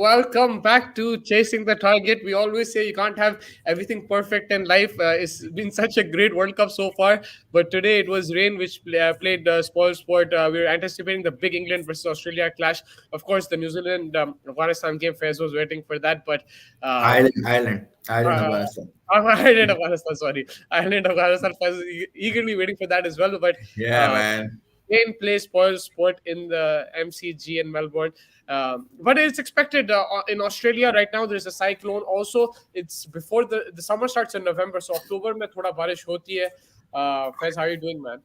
Welcome back to Chasing the Target. We always say you can't have everything perfect in life. It's been such a great World Cup so far, but today it was rain which played spoil sport. We were anticipating the big England versus Australia clash. Of course, the New Zealand Afghanistan game. Faiz was waiting for that, but Ireland, uh, Afghanistan. Ireland Afghanistan. Sorry, Ireland Afghanistan. Faiz was eagerly waiting for that as well, but. Yeah, Uh, man. Rain plays spoils sport in the MCG in Melbourne. But it's expected in Australia right now. There's a cyclone. Also, it's before the summer starts in November, so October में थोड़ा बारिश होती है. Faiz, how are you doing, man?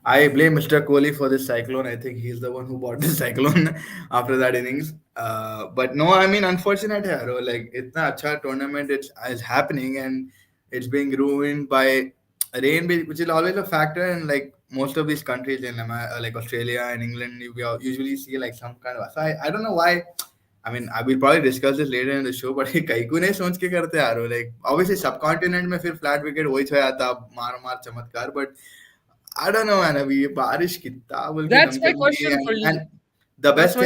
I blame Mr. Kohli for this cyclone. I think he's the one who bought this cyclone after that innings. But no, I mean, unfortunate hai, bro. Like, itna acha tournament is happening and it's being ruined by rain, which is always a factor in like most of these countries in like Australia and England. Usually see like some kind of. So I don't know why. I mean, I will probably discuss this later in the show, but kaiku ne सोच के करते यार like obviously subcontinent में फिर flat wicket वही छो आता मार मार चमत्कार, but I don't know, man. अभी ये बारिश कितना बोल के That's दम my चलेगी question for and you. the That's best my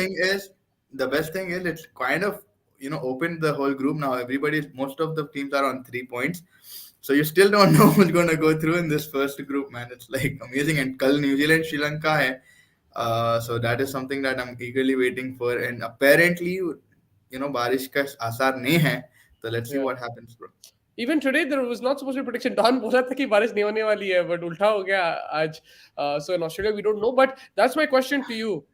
thing is it's kind of opened the whole group now. Most of the teams are on 3 points, so you still don't know who's going to go through in this first group, man. It's like amazing. And कल New Zealand Sri Lanka है, so that is something that I'm eagerly waiting for. And apparently, बारिश का आसार नहीं है. So let's see yeah. what happens, bro. Even today there was not supposed to be prediction. Don बोला था कि बारिश नहीं होने वाली है, but उल्टा हो गया आज. So in Australia we don't know. But that's my question to you.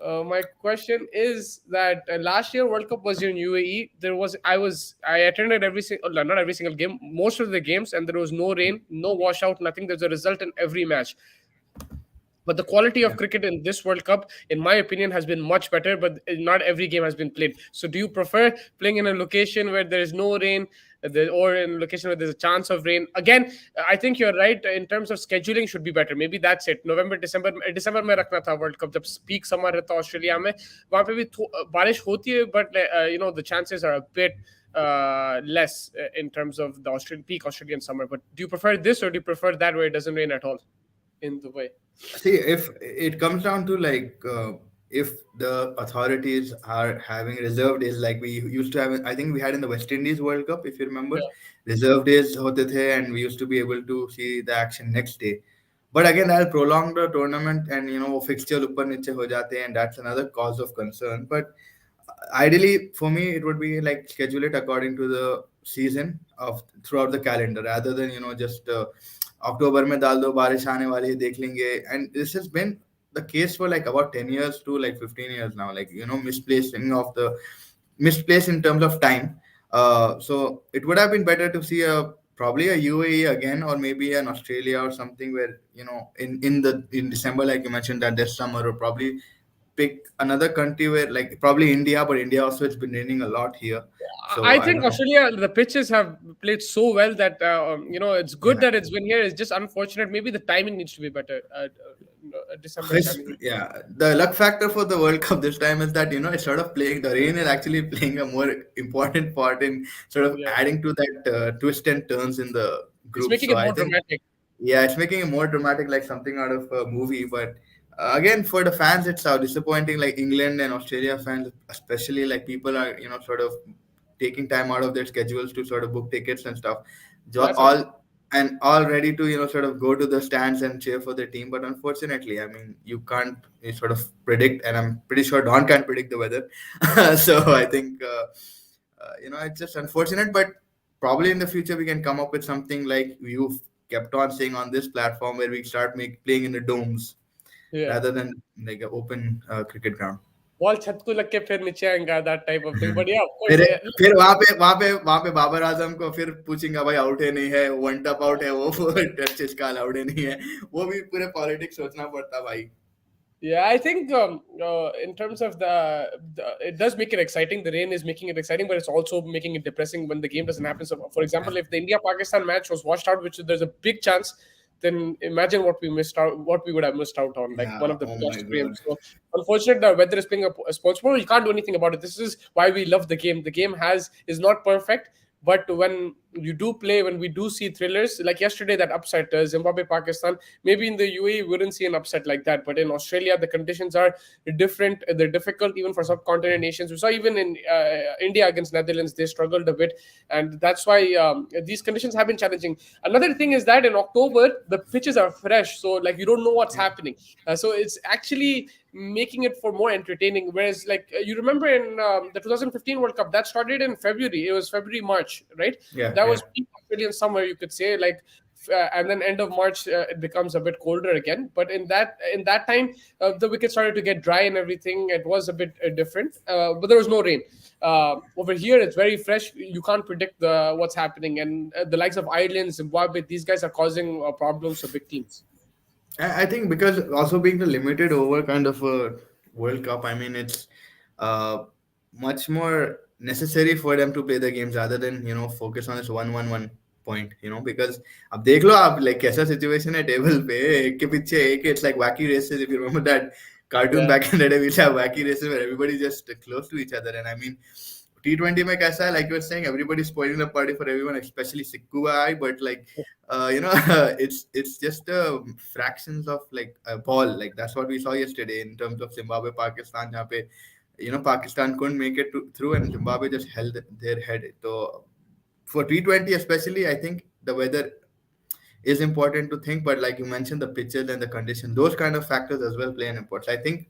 My question is that last year World Cup was in UAE. I attended not every single game, most of the games, and there was no rain, no washout, nothing. There's a result in every match. But the quality of Yeah. cricket in this World Cup, in my opinion, has been much better. But not every game has been played. So, do you prefer playing in a location where there is no rain, or in a location where there's a chance of rain? Again, I think you're right in terms of scheduling should be better. Maybe that's it. November, December में रखना था World Cup जब peak summer रहता Australia में वहाँ पे भी बारिश होती है, but the chances are a bit less in terms of the peak Australian summer. But do you prefer this or do you prefer that where it doesn't rain at all in Dubai? See, if it comes down to like if the authorities are having reserve days like we used to have, I think we had in the West Indies World Cup, if you remember, Yeah. reserve days hote the, and we used to be able to see the action next day. But again, that'll prolong the tournament and fixture upar niche ho jate, and that's another cause of concern. But ideally, for me, it would be like schedule it according to the season of throughout the calendar rather than just अक्टूबर में डाल दो बारिश आने वाली है देख लेंगे and this has been the case for like about 10 years to like 15 years now, like misplaced in terms of time. So it would have been better to see probably a UAE again, or maybe an Australia or something where in December, like you mentioned, that there's summer, or probably pick another country where like probably India, but India also it's been raining a lot here, so I I think don't know. Australia, the pitches have played so well that it's good Yeah. that it's been here. It's just unfortunate. Maybe the timing needs to be better. December timing. Yeah, the luck factor for the World Cup this time is that it's sort of playing the rain is actually playing a more important part in sort of Yeah, adding to that twist and turns in the it's group. making So it I more think dramatic. yeah, it's making it more dramatic, like something out of a movie. But again, for the fans, it's disappointing. Like England and Australia fans, especially, like people are sort of taking time out of their schedules to sort of book tickets and stuff. That's All and all ready to sort of go to the stands and cheer for their team. But unfortunately, I mean, you can't sort of predict, and I'm pretty sure Don can't predict the weather. So I think it's just unfortunate, but probably in the future we can come up with something like you've kept on saying on this platform, where we start playing in the domes yeah. rather than like an open cricket ground. Ball छत को लग के फिर नीचे आएगा, that type of thing. But yeah, of course, फिर yeah. फिर वहां पे बाबर आजम को फिर पूछेंगे भाई आउट है नहीं है, वन टप आउट है वो टेस्ट इसका अलाउड है नहीं है, वो भी पूरे पॉलिटिक्स सोचना पड़ता भाई. Yeah, I think in terms of it does make it exciting. The rain is making it exciting, but it's also making it depressing when the game doesn't happen. So, for example, if the India-Pakistan match was washed out, which there's a big chance then imagine what we would have missed out on, like one Yeah. of the Oh my best god. games. So unfortunate that weather is playing a sports sport. You can't do anything about it. This is why we love the game. The game has is not perfect, but when you do play, when we do see thrillers like yesterday, that upset Zimbabwe Pakistan, maybe in the UAE we wouldn't see an upset like that, but in Australia the conditions are different. They're difficult even for subcontinent nations. We saw even in India against Netherlands, they struggled a bit, and that's why these conditions have been challenging. Another thing is that in October the pitches are fresh, so like you don't know what's Yeah. happening. So it's actually making it for more entertaining. Whereas, like you remember in the 2015 World Cup that started in February, it was February March, right? Yeah. That Yeah. was peak Australian summer, you could say, like. And then end of March, it becomes a bit colder again. But in that time, the wickets started to get dry and everything. It was a bit different, but there was no rain. Over here, it's very fresh. You can't predict what's happening, and the likes of Ireland, Zimbabwe, these guys are causing problems for big teams. I think because also being the limited over kind of a World Cup, I mean it's uh, much more necessary for them to play the games rather than focus on this 1-1-1 point. Because अब देख लो आप like कैसा situation है table पे एक के पीछे एक, it's like wacky races. If you remember that cartoon Yeah. back in the day, we used to have wacky races where everybody just close to each other. And I mean T20 में कैसा है, like you were saying, everybody's spoiling the party for everyone, especially Sikku guy, but like it's just fractions of like a ball. Like that's what we saw yesterday in terms of Zimbabwe Pakistan. जहाँ पे Pakistan couldn't make it through, and Zimbabwe just held their head. So for T20 especially, I think the weather is important to think, but like you mentioned, the pitches and the condition, those kind of factors as well play an important. So I think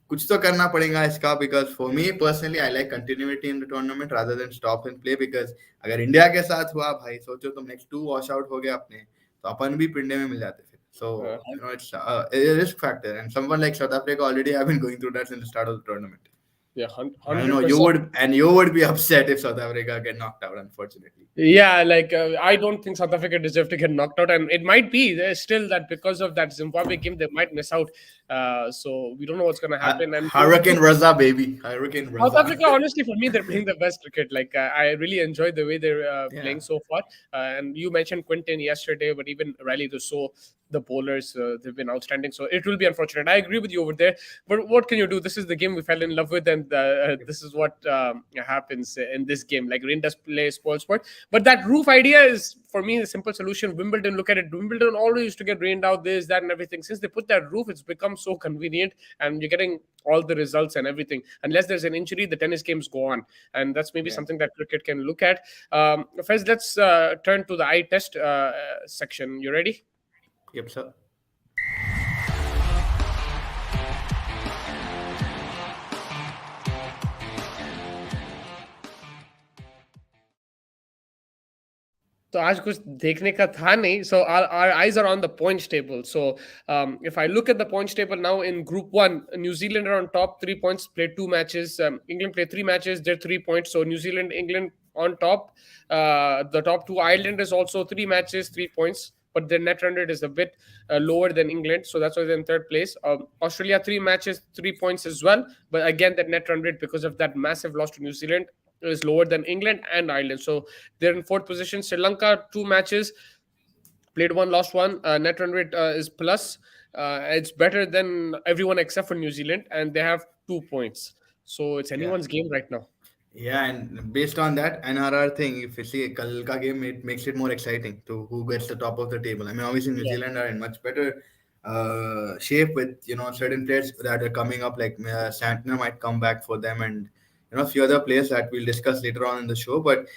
कुछ तो करना पड़ेगा इसका, because for me personally I like continuity in the tournament rather than stop and play. Because अगर India के साथ हुआ भाई, सोचो तुम नेक्स्ट टू वॉश आउट हो गए अपने, तो अपन भी पिंडे में मिल जाते फिर. So Uh, it's a risk factor, and someone like South Africa already have been going through that since the start of the tournament. yeah, I know 100%. you would be upset if South Africa get knocked out, unfortunately. Yeah, like I don't think South Africa deserve to get knocked out, and it might be still that because of that Zimbabwe game they might miss out. So we don't know what's going to happen, and Hurricane Raza, baby, Hurricane South Raza. Africa, honestly, for me, they're playing the best cricket. Like I really enjoy the way they're Yeah. playing so far. And you mentioned Quinton yesterday, but even Riley Rousseau, the bowlers, they've been outstanding. So it will be unfortunate. I agree with you over there. But what can you do? This is the game we fell in love with, and this is what happens in this game. Like rain does play spoil sport, but that roof idea is for me a simple solution. Wimbledon, look at it. Wimbledon always used to get rained out, this, that, and everything. Since they put that roof, it's become so convenient, and you're getting all the results and everything. Unless there's an injury, the tennis games go on, and that's maybe Yeah. something that cricket can look at. First, let's turn to the eye test section. You ready? Yep, sir. तो आज कुछ देखने का था नहीं. So our eyes are on the points table. So if I look at the points table now in Group 1, New Zealand are on top, 3 points, played 2 matches. England played 3 matches, they're 3 points. So New Zealand, England on top. The top 2, Ireland is also 3 matches, 3 points. But their net run rate is a bit lower than England. So that's why they're in third place. Australia, 3 matches, 3 points as well. But again, that net run rate, because of that massive loss to New Zealand, is lower than England and Ireland. So they're in fourth position. Sri Lanka, 2 matches, played 1, lost 1. Net run rate is plus. It's better than everyone except for New Zealand, and they have 2 points. So it's Yeah. anyone's game right now. Yeah, and based on that NRR thing, if you see a Kal ka game, it makes it more exciting to who gets the top of the table. I mean, obviously New Yeah. Zealand are in much better shape with certain players that are coming up, like Santner might come back for them, and a few other players that we'll discuss later on in the show. But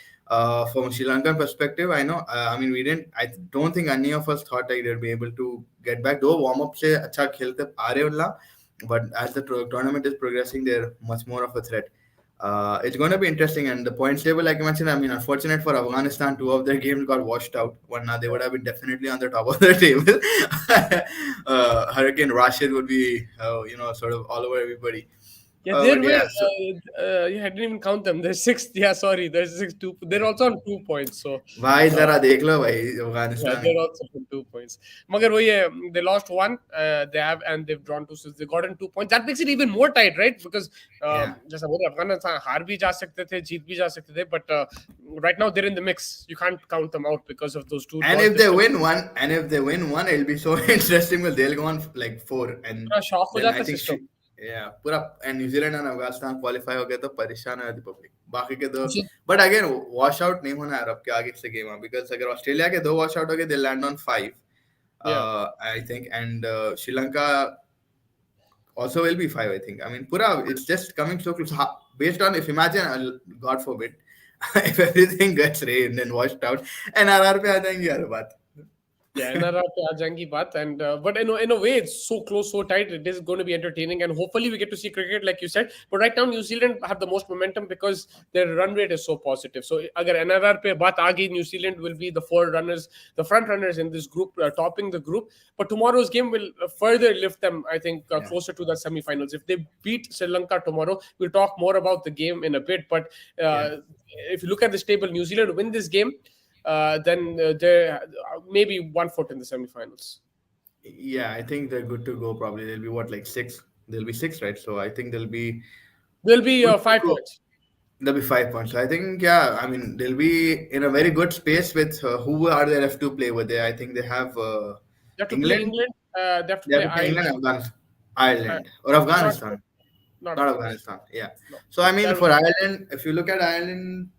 from Sri Lankan perspective, I know. I mean, I don't think any of us thought like they'd be able to get back. Though warm up से अच्छा खेलते आ रहे Ulla, but as the tournament is progressing, they're much more of a threat. It's going to be interesting, and the points table, like I mentioned, I mean, unfortunate for Afghanistan, 2 of their games got washed out. One now they would have been definitely on the top of the table. Hurricane Rashid would be, sort of all over everybody. Yeah, there But were. yeah, so Yeah, I didn't even count them. There's six. Yeah, sorry. There's six. Two. They're also on 2 points. So, भाई uh, जरा देख लो भाई yeah, Afghanistan. they're also on 2 points. Magar वही है, they lost one. They have and they've drawn two. So they got in 2 points. That makes it even more tight, right? Because Yeah. जैसा बोले अफगानिस्तान हार भी जा सकते थे, जीत भी जा सकते थे. But right now they're in the mix. You can't count them out because of those two And draws. if they win one, it'll be so interesting because they'll go on like four, and पूरा shock हो then I जाता think system. yeah, pura and New Zealand and Afghanistan qualify हो गए तो परेशान है public. बाकी के दो, but again wash out नहीं होना है अब के आगे से game because अगर ऑस्ट्रेलिया के दो wash out हो गए, they land on 5, Yeah. I think, and Sri Lanka also will be 5, I think. I mean, pura, it's just coming so close. Based on, if imagine, God forbid, if everything gets rained and washed out, and RR पे आ जाएंगे यार बात. Yeah, NRR पे आ जाएंगी बात and but in a way it's so close, so tight. It is going to be entertaining and hopefully we get to see cricket like you said. But right now New Zealand have the most momentum because their run rate is so positive. So अगर NRR पे बात आ गई, New Zealand will be the forerunners, the front runners in this group, topping the group. But tomorrow's game will further lift them, I think, Yeah. closer to the semi-finals. If they beat Sri Lanka tomorrow, we'll talk more about the game in a bit. But Yeah. if you look at this table, New Zealand win this game. Then they're maybe 1 foot in the semifinals. Yeah, I think they're good to go. Probably they'll be what, like 6. They'll be 6, right? So I think they'll be They'll be good to five go. points. They'll be 5 points. So I think, yeah, I mean, they'll be in a very good space with who are they left to play with. I think they have They have to play England. England. They have to They have play to play England, Ireland. Ireland, or Not Afghanistan. not Not Afghanistan. Afghanistan. Yeah. No. So I mean, That for Ireland, if you look at Ireland,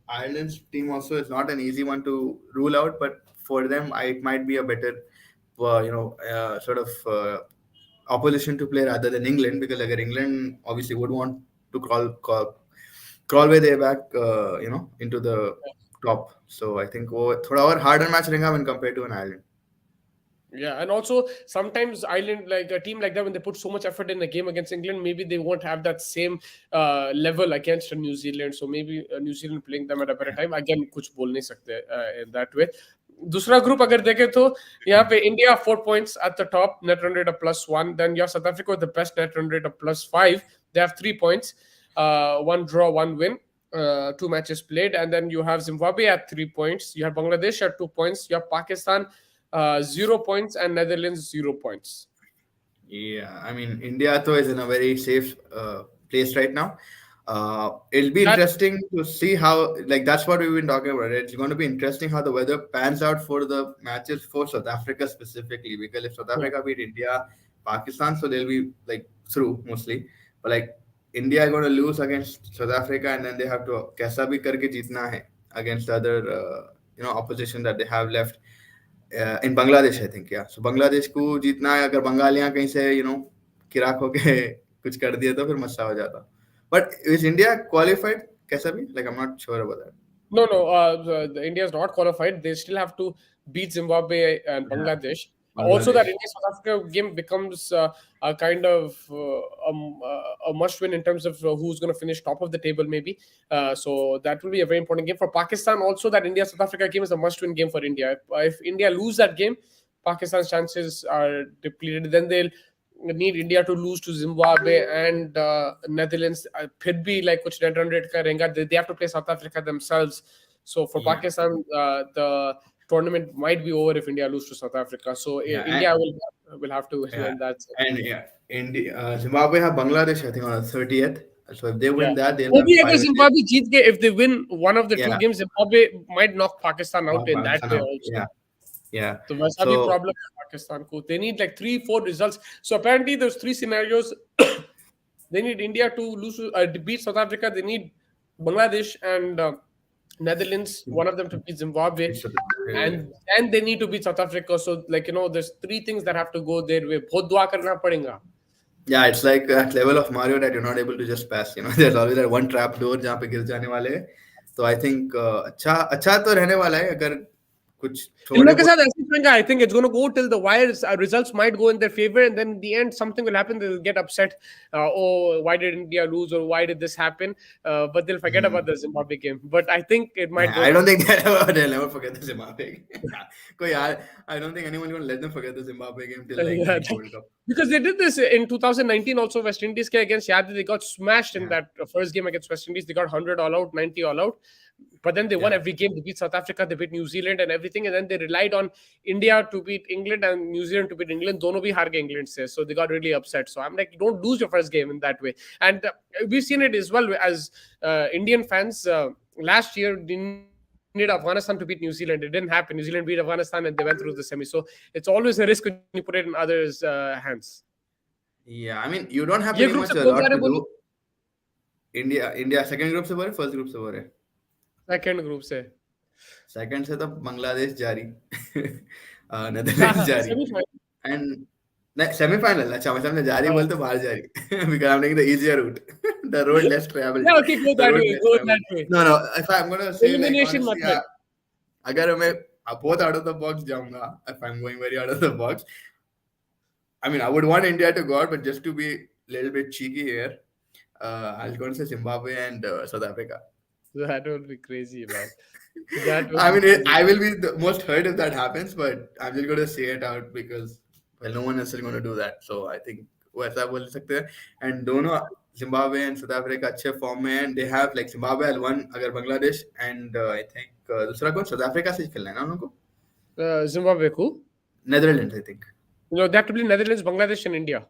Ireland's team also is not an easy one to rule out, but for them, it might be a better, sort of opposition to play rather than England, because like England obviously would want to crawl way their back, into the top. So I think वो थोड़ा और harder match रहेगा when compared to an Ireland. Yeah, and also sometimes Ireland, like a team like that, when they put so much effort in a game against England, maybe they won't have that same level against New Zealand. So maybe New Zealand playing them at a better time. Again, कुछ बोल नहीं सकते in that way. दूसरा group अगर देखें तो यहाँ पे India 4 points at the top, net run rate of +1. Then you have South Africa with the best net run rate of +5. They have 3 points, one draw, one win. 2 matches played, and then you have Zimbabwe at 3 points. You have Bangladesh at 2 points. You have Pakistan 0 points, and Netherlands 0 points. Yeah, I mean, India though is in a very safe place right now. It'll be That interesting to see how, like, that's what we've been talking about. Right? It's going to be interesting how the weather pans out for the matches for South Africa specifically. Because if South yeah, Africa beat India, Pakistan, so they'll be like through mostly. But like India are going to lose against South Africa, and then they have to kaisa bhi karke jeetna hai against the other opposition that they have left. In Bangladesh I think, या सो बांग्लादेश को जीतना है. अगर बंगालियां कहीं से किराक होके कुछ कर दिए तो फिर मस्सा हो जाता. बट इज इंडिया क्वालिफाइड कैसा भी, like I am not sure about that. no. The India is not qualified. They still have to beat Zimbabwe and Bangladesh. Also, that Bangladesh. India South Africa game becomes a kind of a must win in terms of who's going to finish top of the table, maybe. So that will be a very important game for Pakistan. Also, that India South Africa game is a must win game for India. If India lose that game, Pakistan's chances are depleted. Then they'll need India to lose to Zimbabwe and Netherlands. फिर भी like कुछ net run rate का रहेगा. They have to play South Africa themselves. So for Yeah, Pakistan, the tournament might be over if India lose to South Africa. So yeah, India will have to yeah, win that. and yeah, India, Zimbabwe have Bangladesh, I think, on the 30th. So if they Yeah. win that, they'll वो have भी अगर 5. Zimbabwe जीत गए, if they win one of the two Yeah, games, Zimbabwe might knock Pakistan out in that Pakistan way out. also. Yeah, yeah. तो वैसा भी So problem है पाकिस्तान को. They need like 3-4 results. So apparently there's 3 scenarios. They need India to lose to beat South Africa. They need Bangladesh and Netherlands, one of them to beat Zimbabwe, it's yeah. and they need to beat South Africa. So like there's 3 things that have to go their way. बहुत दुआ करना पड़ेगा. Yeah, it's like that level of Mario that you're not able to just pass. There's always that one trap door जहाँ पे गिर जाने वाले हैं. So I think अच्छा अच्छा तो रहने वाला है अगर कुछ इन थोड़े लोगों के बहुत. साथ ऐसे चलेगा. I think it's going to go till the wires. Results might go in their favor, and then in the end, something will happen. They'll get upset. Oh, why did India lose, or why did this happen? But they'll forget about Hmm. the Zimbabwe game. But I think it might Nah, go I till. don't think they'll ever forget the Zimbabwe game. कोई यार, I don't think anyone's gonna let them forget the Zimbabwe game till like the Yeah, next World Cup. because they did this in 2019 also. West Indies ke against Yadav, they got smashed in Yeah, that first game against West Indies. They got 100 all out, 90 all out. But then they won yeah. every game. They beat South Africa, they beat New Zealand and everything. And then they relied on India to beat England and New Zealand to beat England. Dono bhi har gaye England se. So they got really upset. So I'm like, don't lose your first game in that way. And we've seen it as well as Indian fans. Last year, they needed Afghanistan to beat New Zealand. It didn't happen. New Zealand beat Afghanistan and they went through the semi. So it's always a risk when you put it in others' hands. Yeah, I mean, you don't have ये pretty group much से a कौन जा lot रहे to बोली? do. India second group से भरे, first group से भरे. सेकंड ग्रुप से. Second से तो बांग्लादेश जारी, हाँ नेदरलैंड्स हाँ जारी, सेमीफाइनल. and semi-final. अच्छा, मैं समझे जारी हाँ. बोलते बाहर जारी. Because I'm taking the easier route, the road less traveled, Yeah, okay, go the that road way, less go traveled. that way. No, no. If I'm gonna say like Elimination honestly, method. अगर मैं बहुत out of the box जाऊंगा, if I'm going very out of the box, I mean, I would want India to go out, but just to be a little bit cheeky here, I'll go and say Zimbabwe and South Africa. That would be crazy, man. That would I be mean, crazy. I will be the most hurt if that happens, but I'm just going to say it out because, well, no one else is going to do that. So I think वैसा बोल सकते हैं. And दोनों Zimbabwe and South Africa अच्छे form में हैं. And they have like Zimbabwe will won अगर Bangladesh and I think दूसरा कौन South Africa से खेलना है ना उनको. Zimbabwe को. Netherlands I think. They have to play Netherlands, Bangladesh, and India.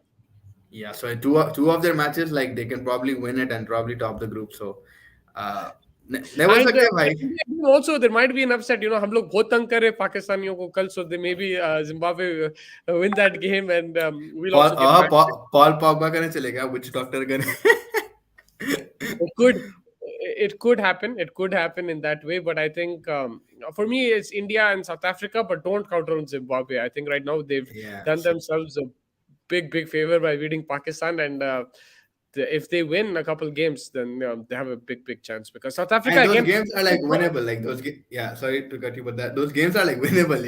Yeah, so two of their matches like they can probably win it and probably top the group. So नहीं बोल And सकते भाई. India also there might be an upset. हम लोग बहुत तंग कर रहे हैं पाकिस्तानियों को कल, so they maybe Zimbabwe win that game and we'll also get back. Paul Pogba करने चलेगा विच डॉक्टर करने. It could happen. It could happen in that way, but I think for me it's India and South Africa, but don't count on Zimbabwe. I think right now they've Yeah, done themselves a big favor by beating Pakistan, and if they win a couple games, then they have a big chance because South Africa and those again. games are like winnable. Like yeah. Sorry to cut you, but that those games are like winnable.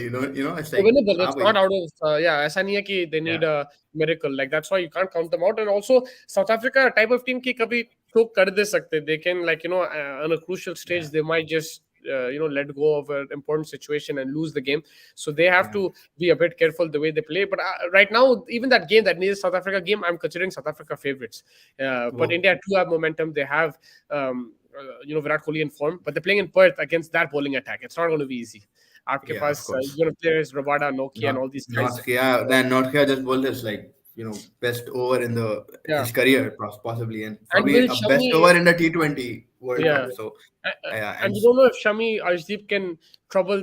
It's like Winnable. हाँ It's भाई. not out of yeah. ऐसा नहीं है कि they need Yeah, a miracle. Like that's why you can't count them out. And also South Africa type of team की कभी choke कर दे सकते. They can like on a crucial yeah, stage they might just let go of an important situation and lose the game. So they have yeah. to be a bit careful the way they play. But right now, even that game, that needs South Africa game, I'm considering South Africa favorites. But वो India do have momentum. They have Virat Kohli in form, but they're playing in Perth against that bowling attack. It's not going to be easy. आपके yeah, of pass course. players Rabada, Nokia, and Not all these guys. not yeah. Then Northia just bowled his like best over in the Yeah, his career possibly, and and probably will a best Shami, over in the T20 World yeah, Cup. So yeah, and and we don't know if Shami Arshdeep can trouble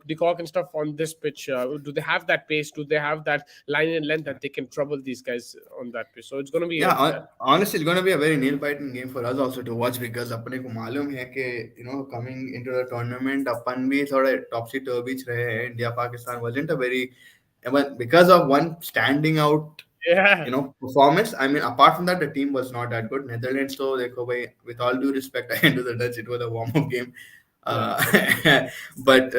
De Kock and stuff on this pitch. Do they have that pace? Do they have that line and length that they can trouble these guys on that pitch? So it's going to be yeah, honestly, it's going to be a very nail-biting game for us also to watch because अपने को मालूम है कि coming into the tournament अपन भी थोड़े topsy-turvy रहे हैं. India Pakistan wasn't a very but because of one standing out yeah, performance. I mean, apart from that, the team was not that good. Netherlands, so देखो भाई, with all due respect, I to the Dutch, it was a warm-up game. yeah. Uh, but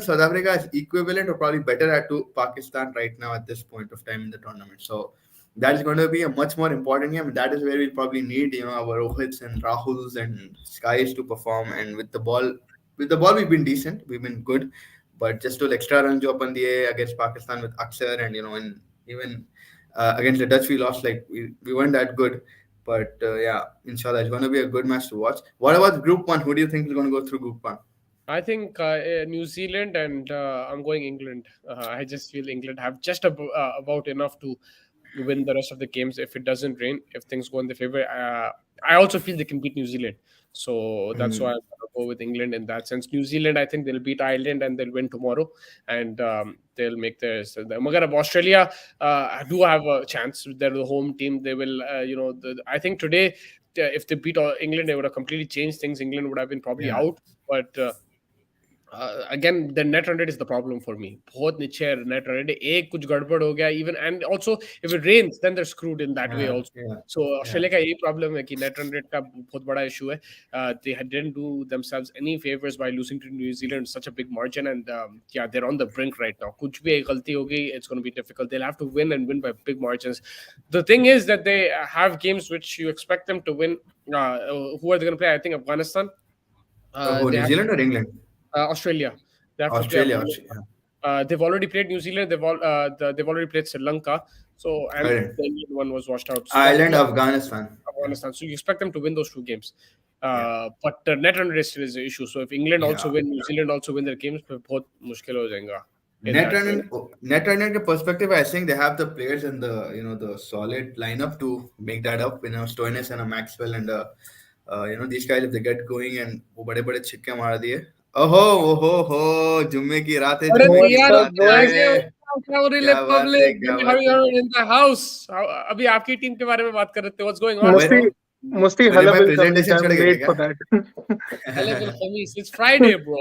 South Africa is equivalent or probably better at to Pakistan right now at this point of time in the tournament. So that is going to be a much more important game. That is where we'll probably need our Rohits and Rahuls and Skies to perform. And with the ball, we've been decent, we've been good, but just to extra run jo apan diye against Pakistan with Aksar and and even against the Dutch we lost like we weren't that good. But yeah, inshallah, it's going to be a good match to watch. What about Group One? Who do you think is going to go through Group One? I think New Zealand and I'm going England. I just feel England have just about enough to win the rest of the games if it doesn't rain, if things go in their favor. I also feel they can beat New Zealand. So that's why I'm Hmm. going to go with England in that sense. New Zealand, I think they'll beat Ireland and they'll win tomorrow and they'll make their. Magar of Australia do have a chance. They're the home team. They will, I think today, if they beat England, they would have completely changed things. England would have been probably Yeah. out. But Again, the net run rate is the problem for me. बहुत नीचे है net run rate. एक कुछ गड़बड़ हो गया even, and also if it rains then they're screwed in that way Yeah, also. yeah, So yeah. Australia का यही problem है कि net run rate का बहुत बड़ा issue है. Didn't do themselves any favors by losing to New Zealand such a big margin, and yeah, they're on the brink right now. कुछ भी एक गलती होगी, it's going to be difficult. They'll have to win and win by big margins. The thing is that they have games which you expect them to win. Who are they going to play? I think Afghanistan. Who, They New have Zealand or England? Australia. They have to play Australia, Afghanistan. Australia. They've already played New Zealand. They've already played Sri Lanka. So, and Correct. the Indian one was washed out. So they have to Ireland, play Afghanistan. Yeah, Afghanistan. So you expect them to win those two games. yeah, But the net run rate still is the issue. So if England also yeah. win, New Zealand also win their games, फिर बहुत मुश्किल हो जाएगा in Net that run way. in net run in perspective, I think they have the players and the solid lineup to make that up. Stoinis and a Maxwell and these guys, if they get going and वो बड़े बड़े छिक्के मार दिए. ओहो जुम्मे की रात है, अरे जुम्मे की What's यार up, बात boys? आगे है. क्या क्या बात है, रिपब्लिक क्या हाउ बात यू है. आर इन द हाउस अभी आपकी टीम के बारे में बात कर रहे थे what's going on way- bro Musti मैंने भाई Halabil Khamis. प्रेजेंटेशन छोड़ I'm गए थे late क्या? for that. Hellable Khamis it's Friday bro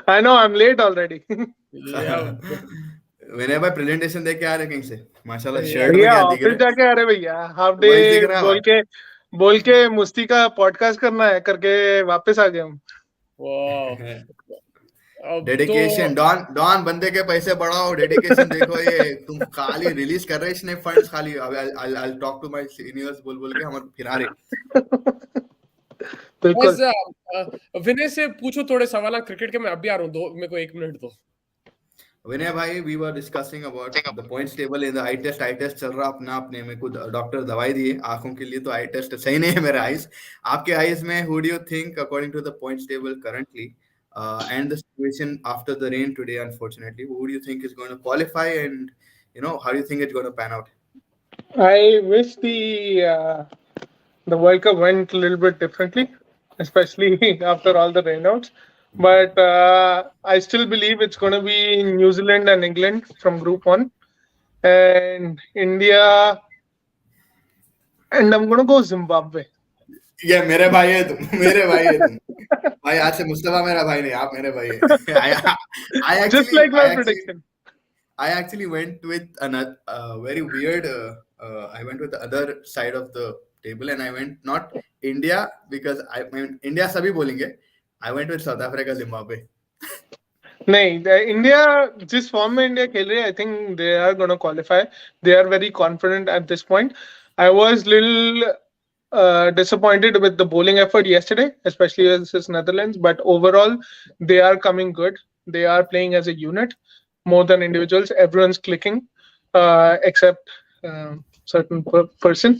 I know I'm late already. yeah bro. मैंने भाई प्रेजेंटेशन देख के आ रहे कहीं से, माशाल्लाह Yeah. शर्ट में भैया क्या दिख ऑफिस रहा जाके आ रहे भैया हाफ है, डे वही दिख रहा है भाई. बोल के मुस्ती का पॉडकास्ट करना है करके वापस आ गए हम. wow अब तो डेडिकेशन, डॉन डॉन बंदे के पैसे बढ़ाओ, डेडिकेशन देखो, ये तुम खाली रिलीज कर रहे इसने फंड्स खाली. I talk to my seniors बोल बोल के हम फिरा रहे. बिल्कुल. बस विनय से पूछो थोड़े सवाल क्रिकेट के. मैं अभी आ रहा हूँ, दो मेरे को 1 मिनट दो. विनय भाई, we were discussing about the points table in the I test चल रहा अपना अपने. मेरे को डॉक्टर दवाई दिए आंखों के लिए, तो आई टेस्ट सही नहीं है मेरे आईज. आपके आईज में who do you think according to the points table currently and the situation after the rain today, unfortunately, who do you think is going to qualify, and how do you think it's going to pan out? I wish the World Cup went a little bit differently, especially after all the rainouts. But I still believe it's going to be New Zealand and England from Group 1, and India, and I'm going to go Zimbabwe. ये मेरे भाई है तुम, मेरे भाई है तुम भाई. आज से मुस्तफा मेरा भाई नहीं, आप मेरे भाई है. Just like my prediction. I actually went with another very weird. I went with the other side of the table, and I went not India because I mean India सभी बोलेंगे. I went with South Africa, Zimbabwe. नहीं, India जिस form में India खेल रही है, I think they are going to qualify. They are very confident at this point. I was little disappointed with the bowling effort yesterday, especially versus Netherlands. But overall, they are coming good. They are playing as a unit more than individuals. Everyone's clicking, except certain person.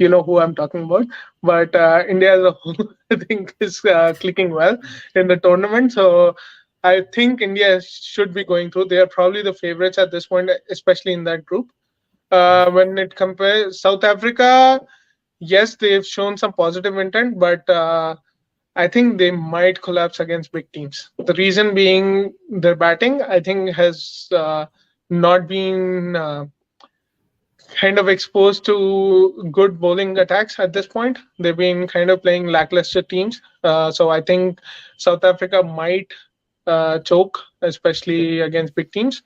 You know who I'm talking about. But India as a whole, I think, is clicking well in the tournament. So I think India should be going through. They are probably the favorites at this point, especially in that group. When it compares South Africa, yes, they've shown some positive intent, but I think they might collapse against big teams. The reason being their batting, I think, has not been kind of exposed to good bowling attacks at this point. They've been kind of playing lackluster teams. So I think South Africa might choke, especially against big teams.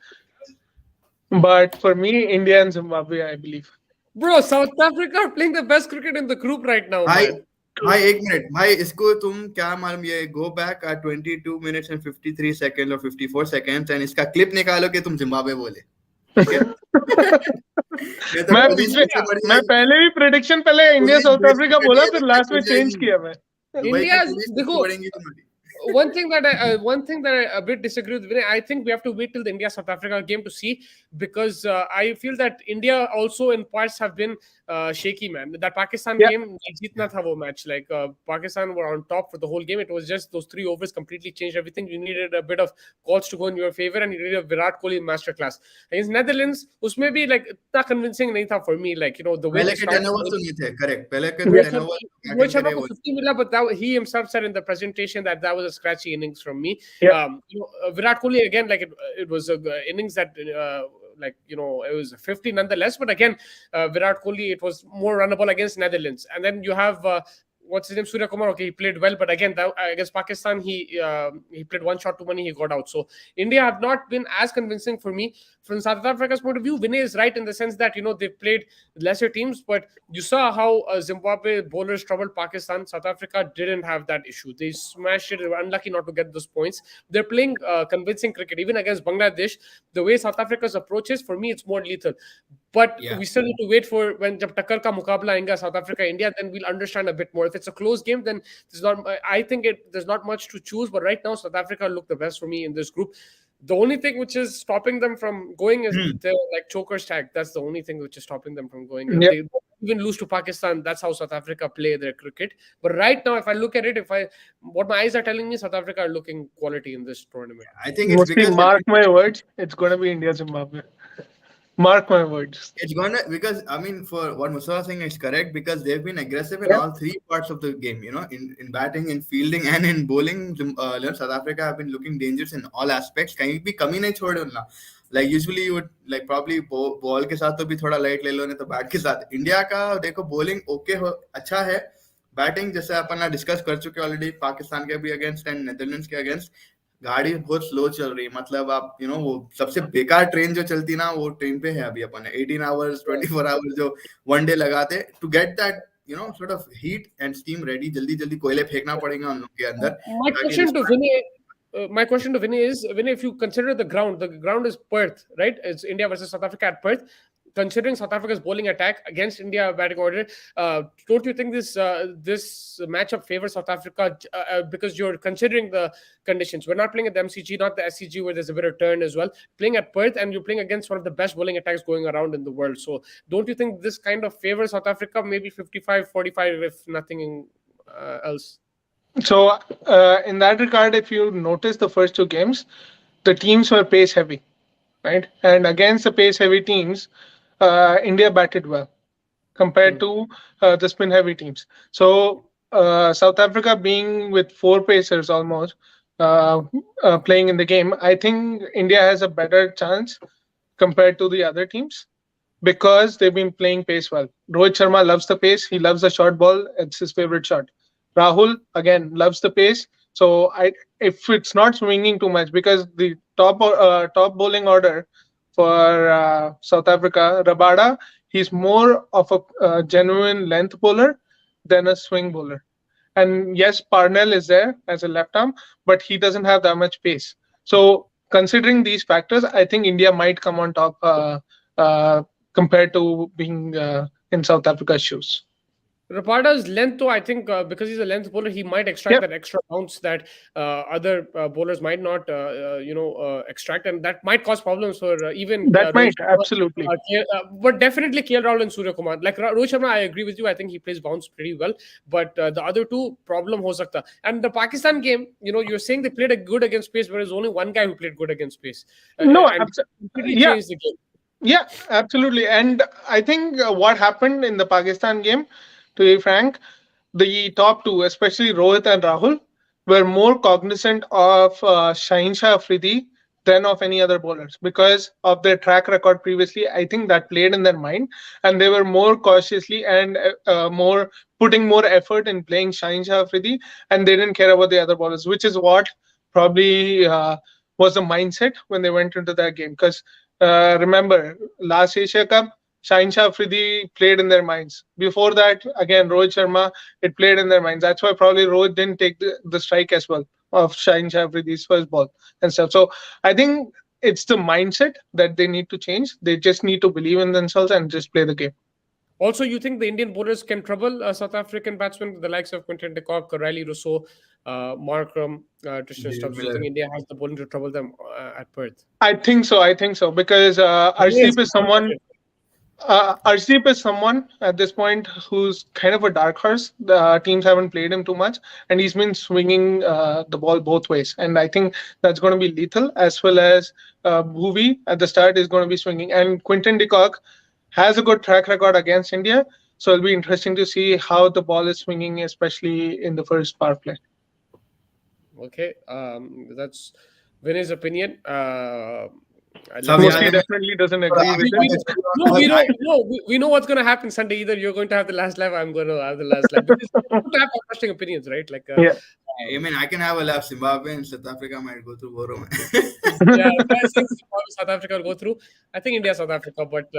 But for me, India and Zimbabwe, I believe. Bro, South Africa are playing the best cricket in the group right now, भाई man. भाई एक minute भाई, इसको तुम क्या मालूम, ये go back 22 minutes and 53 seconds or 54 seconds and इसका क्लिप निकालो कि तुम जिम्बाब्वे बोले, ठीक है? ये तो पुलिस पीछे पड़ मैं जाएगी, पहले भी प्रेडिक्शन पहले इंडिया पुलिस साउथ अफ्रीका पीछे बोला, पड़ फिर जाएगी, लास्ट में पड़ चेंज जाएगी. किया मैं. दुबई की India's पुलिस देखो पीछे पड़ेंगी तुम्हारी. one thing that I a bit disagree with Vinay. I think we have to wait till the India South Africa game to see, because I feel that India also in parts have been shaky, man. That Pakistan game, jeetna tha wo match. Like Pakistan were on top for the whole game. It was just those 3 overs completely changed everything. You needed a bit of calls to go in your favor, and you needed a Virat Kohli masterclass. Against Netherlands, उसमें भी like इतना convincing नहीं था for me. Like the way पहले they के started. 10 overs तो नहीं थे, करेक्ट. पहले के Rohit 10 Sharma, overs Rohit batting Sharma करे को वो. 50 मिला, but he himself said in the presentation that was a scratchy innings from me. Yeah. Virat Kohli again, like it was a innings that it was 50 nonetheless. But again, Virat Kohli, it was more runnable against Netherlands. And then you have what's his name, Surya Kumar. Okay, he played well, but again, against Pakistan, he played one shot too many. He got out. So India have not been as convincing for me. From South Africa's point of view, Vinay is right in the sense that they've played lesser teams, but you saw how Zimbabwe bowlers troubled Pakistan. South Africa didn't have that issue. They smashed it. They were unlucky not to get those points. They're playing convincing cricket, even against Bangladesh. The way South Africa's approach is, for me, it's more lethal. But Yeah. we still need to wait for when jab takkar ka mukabla aayega South Africa India, then we'll understand a bit more. If it's a close game, then there's not. I think there's not much to choose. But right now, South Africa look the best for me in this group. The only thing which is stopping them from going is their chokers tag. That's the only thing which is stopping them from going. If Yep. they even lose to Pakistan, that's how South Africa play their cricket. But right now, if I look at it, what my eyes are telling me, South Africa are looking quality in this tournament. I think it's Mostly, because mark my words, it's gonna be India Zimbabwe. Mark my words. it's gonna, because I mean, for what Mustafa saying is correct, because they've been aggressive in Yeah. all three parts of the game. In batting, in fielding, and in bowling. South Africa have been looking dangerous in all aspects. कहीं भी कमी नहीं छोड़े उन्होंने. Like usually you would like probably ball के साथ तो भी थोड़ा light ले लो, नहीं तो bat के साथ. इंडिया का देखो bowling okay हो, अच्छा है. बैटिंग जैसे अपन डिस्कस कर चुके ऑलरेडी, पाकिस्तान के भी अगेंस्ट एंड नेदरलैंड्स के अगेंस्ट. गाड़ी बहुत स्लो चल रही है. मतलब आप वो सबसे बेकार ट्रेन जो चलती ना, वो ट्रेन पे है अभी अपन 18 आवर्स 24 आवर्स जो वन डे लगाते to get that sort of heat and steam ready. जल्दी जल्दी कोयले फेंकना पड़ेगा उन लोग के अंदर. My question to Vinay is, Vinay, if you consider the ground is Perth, right? It's India versus South Africa at Perth. Considering South Africa's bowling attack against India batting order, don't you think this matchup favors South Africa because you're considering the conditions? We're not playing at the MCG, not the SCG, where there's a bit of turn as well. Playing at Perth, and you're playing against one of the best bowling attacks going around in the world. So don't you think this kind of favors South Africa? Maybe 55-45, if nothing else. So, in that regard, if you notice the first two games, the teams were pace heavy, right? And against the pace heavy teams, India batted well compared to the spin heavy teams. So, South Africa being with four pacers almost playing in the game, I think India has a better chance compared to the other teams because they've been playing pace well. Rohit Sharma loves the pace. He loves the short ball. It's his favorite shot. Rahul again loves the pace. So if it's not swinging too much, because the top bowling order for South Africa, Rabada, he's more of a genuine length bowler than a swing bowler. And yes, Parnell is there as a left arm, but he doesn't have that much pace. So considering these factors, I think India might come on top compared to being in South Africa's shoes. Rabada's length, though, I think because he's a length bowler, he might extract that extra bounce that other bowlers might not, extract, and that might cause problems for even that Rohit might Sharma, absolutely. but definitely KL Rahul and Surya Kumar. Like Rohit Sharma, I agree with you. I think he plays bounce pretty well, but the other two problem ho sakta. And the Pakistan game, you're saying they played a good against pace, but there's only one guy who played good against pace. No, and completely yeah. changed the game. Yeah, absolutely. And I think what happened in the Pakistan game, to be frank, the top two, especially Rohit and Rahul, were more cognizant of Shaheen Shah Afridi than of any other bowlers because of their track record previously. I think that played in their mind, and they were more cautiously and more putting more effort in playing Shaheen Shah Afridi, and they didn't care about the other bowlers, which is what probably was the mindset when they went into that game. Because remember, last Asia Cup, Shaheen Shah Afridi played in their minds. Before that, again, Rohit Sharma, it played in their minds. That's why probably Rohit didn't take the strike as well of Shaheen Shah Afridi's first ball and stuff. So I think it's the mindset that they need to change. They just need to believe in themselves and just play the game. Also, you think the Indian bowlers can trouble South African batsmen, the likes of Quinton de Kock, Riley Rousseau, Markram, Tristan Stubbs? Do you think India has the bowling to trouble them at Perth? I think so because Arshdeep is someone. Arshdeep is someone at this point who's kind of a dark horse. The teams haven't played him too much, and he's been swinging the ball both ways. And I think that's going to be lethal, as well as Bhuvi at the start is going to be swinging. And Quinton de Kock has a good track record against India, so it'll be interesting to see how the ball is swinging, especially in the first power play. Okay, that's Vinay's opinion. सब याद Musti है definitely doesn't और agree I with We, it. we, can know- disagree no, on we but know, I no, we know what's gonna happen Sunday. Either you're going to have the last laugh, I'm going to have the last laugh. Because it's good to have contrasting opinions, right? Like, Yeah. mean I can have a laugh. Zimbabwe and South Africa might go through both of yeah, I think Zimbabwe, South Africa will go through. I think India, South Africa, but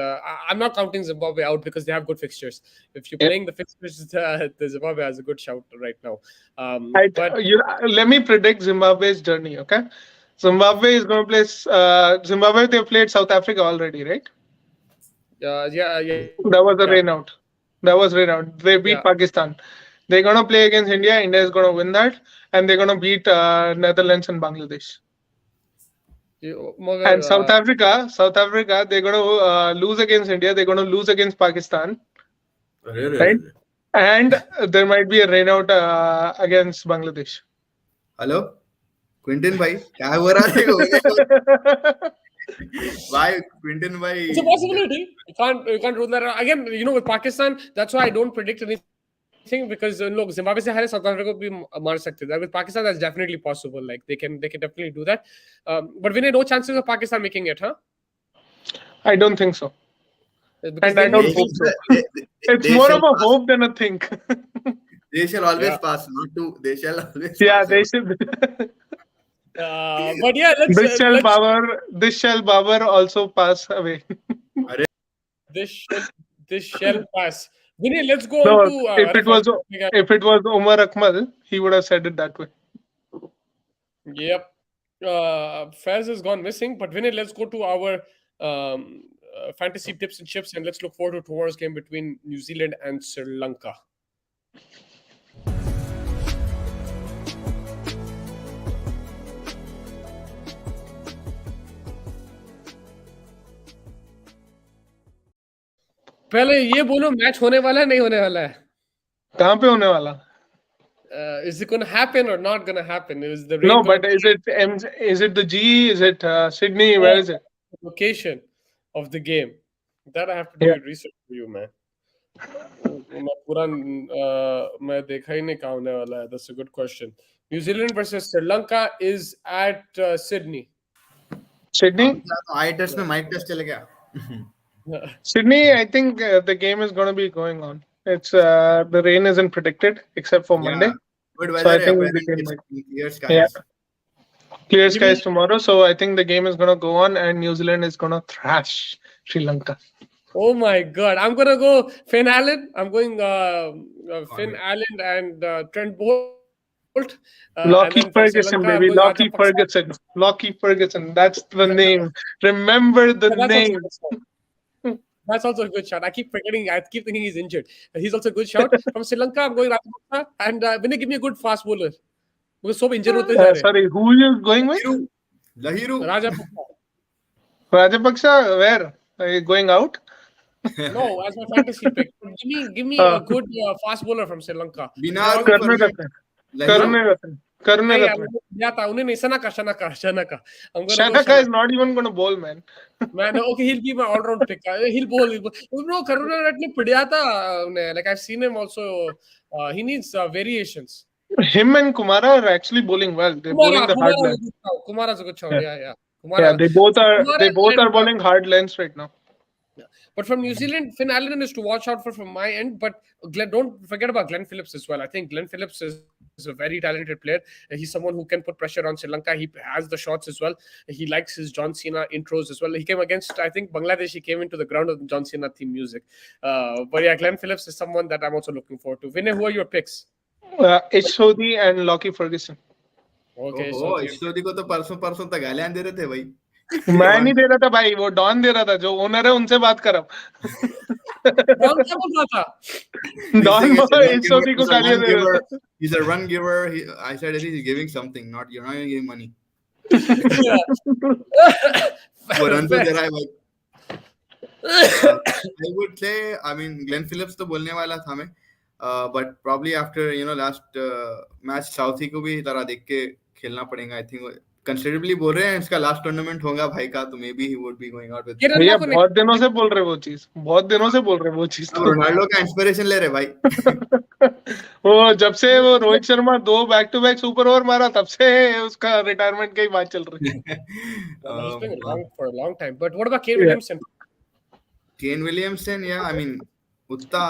I'm not counting Zimbabwe out because they have good fixtures. If you're Yeah. playing the fixtures, the Zimbabwe has a good shout right now. But Let me predict Zimbabwe's journey. Okay, Zimbabwe is going to play. Zimbabwe, they played South Africa already, right? yeah, That was a rain out. That was rain out. They yeah. beat Pakistan. They're gonna play against India. India is gonna win that, and they're gonna beat Netherlands and Bangladesh. Magar, And South Africa, they're gonna lose against India. They're gonna lose against Pakistan, right? And there might be a rain out against Bangladesh. Hello Quinton भाई क्या हो रहा है भाई Quinton भाई it's a possibility. You can't rule that out. Again. With Pakistan, that's why I don't predict anything because look, Zimbabwe से हारे South Africa को भी मार सकते थे. With Pakistan, that's definitely possible. Like they can definitely do that. But we need no chances of Pakistan making it, huh? I don't think so, Because and they I need don't they, hope to. so. It's they more shall of a pass hope than a think. they shall always Yeah. pass not to they shall always Yeah, pass they should. But yeah, let's This shall Babar also pass away. अरे this shall this shall pass. Vinay, let's go on No, to if it was Umar Akmal, he would have said it that way. Yep. Faz has gone missing, but Vinay, let's go to our fantasy tips and chips, and let's look forward to tomorrow's game between New Zealand and Sri Lanka. पहले ये बोलो match होने वाला है नहीं होने वाला है कहाँ पे होने वाला? Is it going to happen or not going to happen? Is the No, rain but going is it the G? Is it Sydney? Where is it? location of the game? That I have to do Yeah. research for you, man. मैं पूरा मैं देखा ही नहीं कहाँ होने वाला है. That's a good question. New Zealand versus Sri Lanka is at Sydney. Sydney? I test में माइक टेस्ट चले गया Sydney, I think the game is going to be going on. It's the rain isn't predicted except for Monday. Good So I weather है think the apparently game it's might. clear Yeah. skies Clear Give skies me- tomorrow, so I think the game is going to go on, and New Zealand is going to thrash Sri Lanka. Oh my God! I'm gonna go Finn Allen. I'm going Finn Allen and Trent Bolt. And Lockie then for Sri Ferguson, Lanka, I'm baby. going Lockie Rajapaksa. Ferguson. Lockie Ferguson. That's the name. Remember the Yeah, that's also a name. good shout. That's also a good shot. I keep forgetting. I keep thinking he's injured. He's also a good shout. From Sri Lanka, I'm going Rajapaksa. And Vinay, give me a good fast bowler. Because सब injured होते जा रहे हैं. Sorry, who you going with? Lahiru Rajapaksa. Rajapaksa, where? Are you going out? No, as my fantasy pick. But give me a good fast bowler from Sri Lanka. Binaru Karne Ratne. Karne Ratne. Karne नहीं, Ratne. yeah, था उन्हें नहीं Shanaka. I'm gonna go Shanaka is not even going to bowl, man. Man, okay, he'll be my all-round pick. He'll bowl. No, Karuna Ratne पढ़िया था. Like I've seen him also. He needs variations. Him and Kumara are actually bowling well. They're bowling the hard length. Kumara's a good shout. Yeah. Yeah. Yeah, they both are and, bowling hard lengths right now. But from New Zealand, Finn Allen is to watch out for from my end. But don't forget about Glenn Phillips as well. I think Glenn Phillips is a very talented player. He's someone who can put pressure on Sri Lanka. He has the shots as well. He likes his John Cena intros as well. He came against, I think, Bangladesh. He came into the ground with the John Cena theme music. But yeah, Glenn Phillips is someone that I'm also looking forward to. Vinay, who are your picks? Ishodi and Lockie Ferguson. Okay, ओहो ईश्वरी को तो परसों तक गालियां दे रहे थे भाई मैं नहीं दे रहा था भाई, वो डॉन दे रहा था, जो ओनर है उनसे बात कर अब. कौन क्या बोल रहा था? डॉन ईश्वरी को गालियां दे रहा था. He's a run giver. I said he's giving something. You're not giving money. वो रन तो दे रहा है भाई. I would say, I mean, Glenn Phillips तो बोलने वाला था मैं. But probably after last match Southie को भी तरह देख के खेलना पड़ेगा. I think कंसिडरेबली बोल रहे हैं इसका लास्ट टूर्नामेंट होगा भाई का, तो may be he would be going out with. Kiran भैया को बहुत दिनों से बोल रहे वो चीज, बहुत दिनों से बोल रहे वो चीज अब तो। रोनाल्डो का इंस्पिरेशन ले रहे भाई। वो जब से वो Rohit Sharma 2 back-to-back super over मारा, तब से उसका रिटायरमेंट की बात चल रही he's been हाँ, around for a long time. But what about Kane है। Williamson? केन विलियमसन, या आई मीन उतना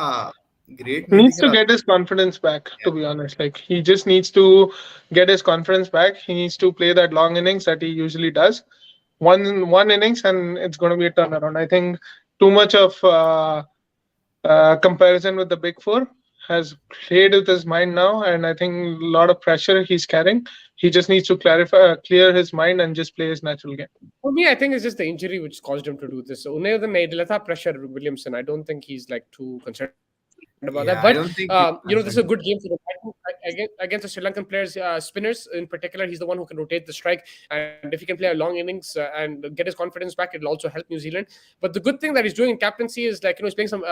ग्रेट नहीं Needs दिख to रहा। get his confidence back, to be honest. Like, he just needs to get his confidence back. He needs to play that long innings that he usually does. One innings, and it's going to be a turnaround. I think too much of comparison with the big four has played with his mind now, and I think a lot of pressure he's carrying. He just needs to clear his mind, and just play his natural game. For me, I think it's just the injury which caused him to do this. So, उन्हें उधर नहीं दिला था pressure Williamson. I don't think he's like too concerned about that. Yeah, But I don't think he's this is a concerned. good game for them. I think against the Sri Lankan players, spinners in particular, he's the one who can rotate the strike. And if he can play a long innings and get his confidence back, it'll also help New Zealand. But the good thing that he's doing in captaincy is like he's playing some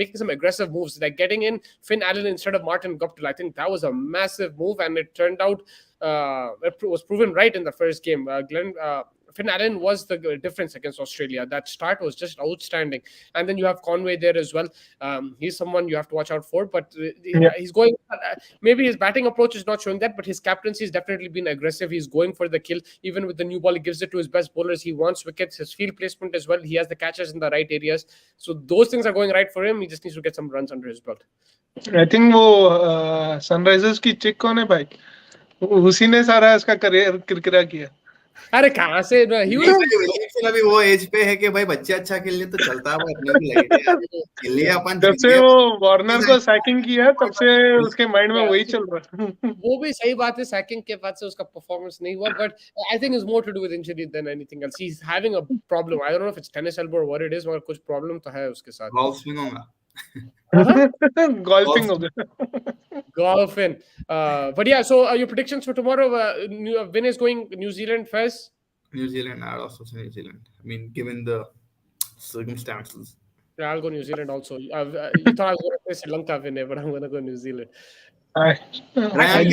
making some aggressive moves, like getting in Finn Allen instead of Martin Guptill. I think that was a massive move, and it turned out it was proven right in the first game. Finn Allen was the difference against Australia. That start was just outstanding. And then you have Conway there as well. He's someone you have to watch out for. But he's going. Maybe his batting approach is not showing that, but his captaincy has definitely been aggressive. He's going for the kill. Even with the new ball, he gives it to his best bowlers. He wants wickets. His field placement as well. He has the catches in the right areas. So those things are going right for him. He just needs to get some runs under his belt. I think वो Sunrisers की चिक कौन है भाई? उसी ने सारा इसका करियर किरकिरा किया। अरे कहाँ से he was विलियमसन अभी वो एज पे है कि भाई बच्चे अच्छा खेल ले तो चलता है, वो अपने भी लाइट है यार, खेल लिया अपन जब जीत से गए। वो वार्नर को सैकिंग किया, तब से उसके माइंड में वही चल रहा है। वो भी सही बात है, सैकिंग के बाद से उसका परफॉर्मेंस नहीं हुआ, but I think is more to do with injury than anything else. He is having a problem. I don't know if it's tennis elbow और व्हाट इट इज, मगर कुछ प्रॉब्लम तो है उसके साथ. गॉल्फ स्विंग होगा, गोल्फिंग हो गया। Golfing. But yeah, so your predictions for tomorrow, Vin is going New Zealand first. New Zealand. I'd also say New Zealand. I mean, given the circumstances. Yeah, I'll go New Zealand also. You thought I was going to say Sri Lanka, Vinay, but I'm going to go New Zealand. Ryan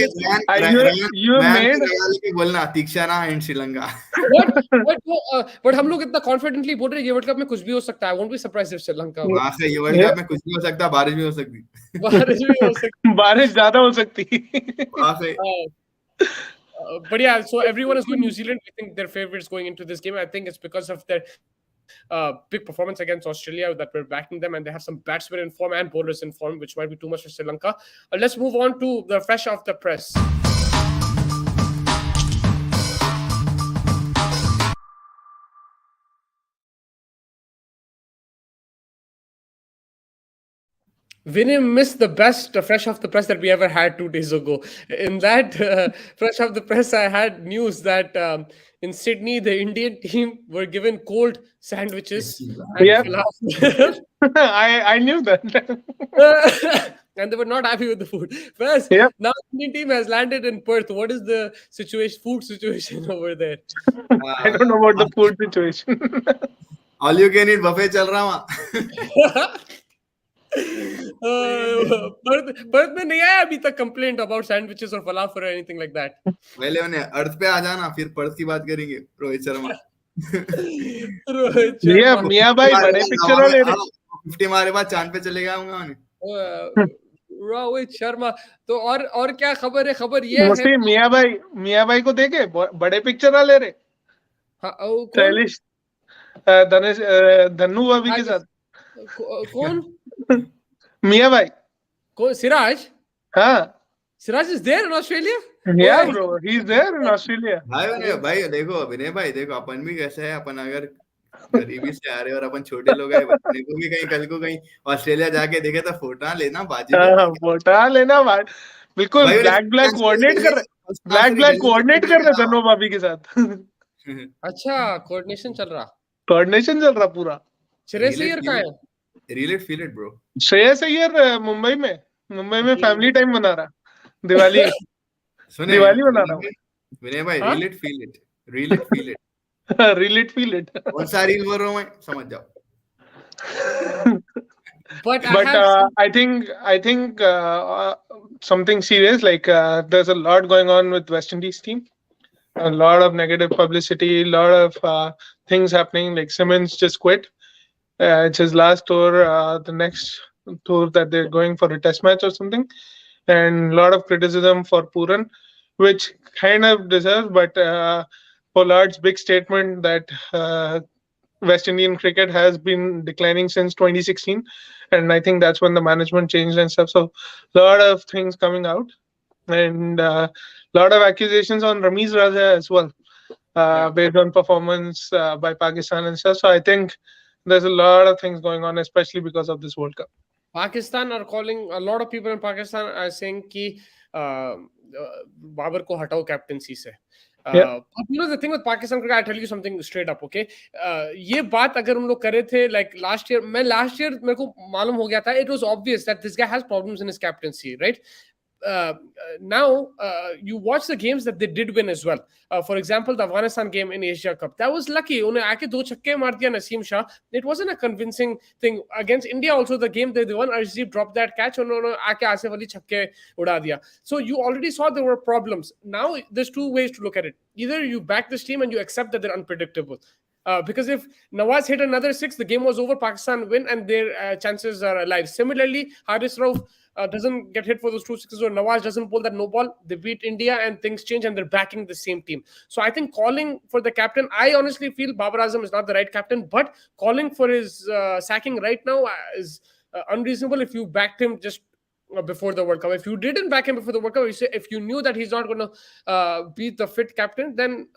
You made बोलना तीक्षाना and Sri Lanka. But हम लोग इतना confidently बोल रहे हैं ये world cup में कुछ भी हो सकता है. I won't be surprised if Sri Lanka वहां से ये वर्ल्ड कप में कुछ भी हो सकता है, बारिश भी हो सकती, बारिश भी हो सकती, बारिश ज्यादा हो सकती। वहां से. But yeah, so everyone is going New Zealand. I think their favorites going into this game. I think it's because of their big performance against Australia that we're backing them, and they have some batsmen in form and bowlers in form, which might be too much for Sri Lanka. Let's move on to the fresh off the press. Vinny missed the best fresh off the press that we ever had 2 days ago. In that fresh off the press, I had news that in Sydney, the Indian team were given cold sandwiches. And Yeah. falafel. I knew that. And they were not happy with the food. First, Yeah. now the Indian team has landed in Perth. What is the food situation over there? I don't know about the food situation. All you can eat buffet चल रहा वहाँ. Perth में नहीं आया अभी तक complaint about sandwiches और फलाफल और एनीथिंग लाइक दैट. पहले उन्हें अर्थ पे आ जाना, फिर पर्थ की बात करेंगे. रोहित शर्मा मियां भाई बड़े पिक्चर ले रहे. 50 मारे बाद चांद पे चले गया हूँ उन्हें. रोहित शर्मा. तो और क्या खबर है? खबर ये है मियां भाई को देखे बड़े पिक्चर ले रहे. स्टाइलिश धन्नू भाभी के साथ. कौन? मियां भाई. कौन? सिराज. हाँ, Siraj is there in Australia. Yeah, bro, he's there in Australia. भाई देखो विनय भाई, देखो अपन भी कैसे है, अपन अगर गरीबी से आ रहे और अपन छोटे लोग हैं, बचने को भी कहीं कल को कहीं ऑस्ट्रेलिया जाके देखे तो फोटा लेना बाजी. फोटा लेना भाई. बिल्कुल ब्लैक कोऑर्डिनेट कर रहे धन्नो भाभी के साथ. अच्छा, कोऑर्डिनेशन चल रहा पूरा. श्रेयस अय्यर कहाँ है? Relate feel it bro. Shreyas Iyer Mumbai में फैमिली टाइम बना रहा. दिवाली बना रहा हूँ. विनय भाई relate feel it. Relate feel it. कौन सा रील बोल रहा हूँ मैं, समझ जाओ. But I think something serious, like there's a lot going on with West Indies team. a lot of negative publicity, a lot of things happening. Like Simmons just quit. It's his last tour. The next tour that they're going for a test match or something, and a lot of criticism for Puran, which kind of deserves. But Pollard's big statement that West Indian cricket has been declining since 2016, and I think that's when the management changed and stuff. So, a lot of things coming out, and a lot of accusations on Ramiz Raja as well, Yeah. based on performance by Pakistan and stuff. So, I think there's a lot of things going on, especially because of this World Cup. Pakistan are calling, a lot of people in Pakistan are saying कि बाबर को हटाओ captaincy से. Yeah, But you know the thing with Pakistan cricket, I tell you something straight up, okay? ये बात अगर हम लोग करे थे like last year, last year मेरे को मालूम हो गया था, it was obvious that this guy has problems in his captaincy, right? Now you watch the games that they did win as well. For example, the Afghanistan game in Asia Cup, that was lucky. उन्हें आके दो छक्के मार दिया Naseem Shah. It wasn't a convincing thing. Against India also, the game they won, Arshdeep dropped that catch and उन्होंने आके आसिफ अली छक्के उड़ा दिया. So you already saw there were problems. Now there's two ways to look at it. Either you back this team and you accept that they're unpredictable. Because if Nawaz hit another six, the game was over. Pakistan win and their chances are alive. Similarly, Haris Rauf doesn't get hit for those two sixes, or Nawaz doesn't pull that no ball. They beat India and things change and they're backing the same team. So I think calling for the captain, I honestly feel Babar Azam is not the right captain, but calling for his sacking right now is unreasonable if you backed him just before the World Cup. If you didn't back him before the World Cup, if you knew that he's not going to be the fit captain, then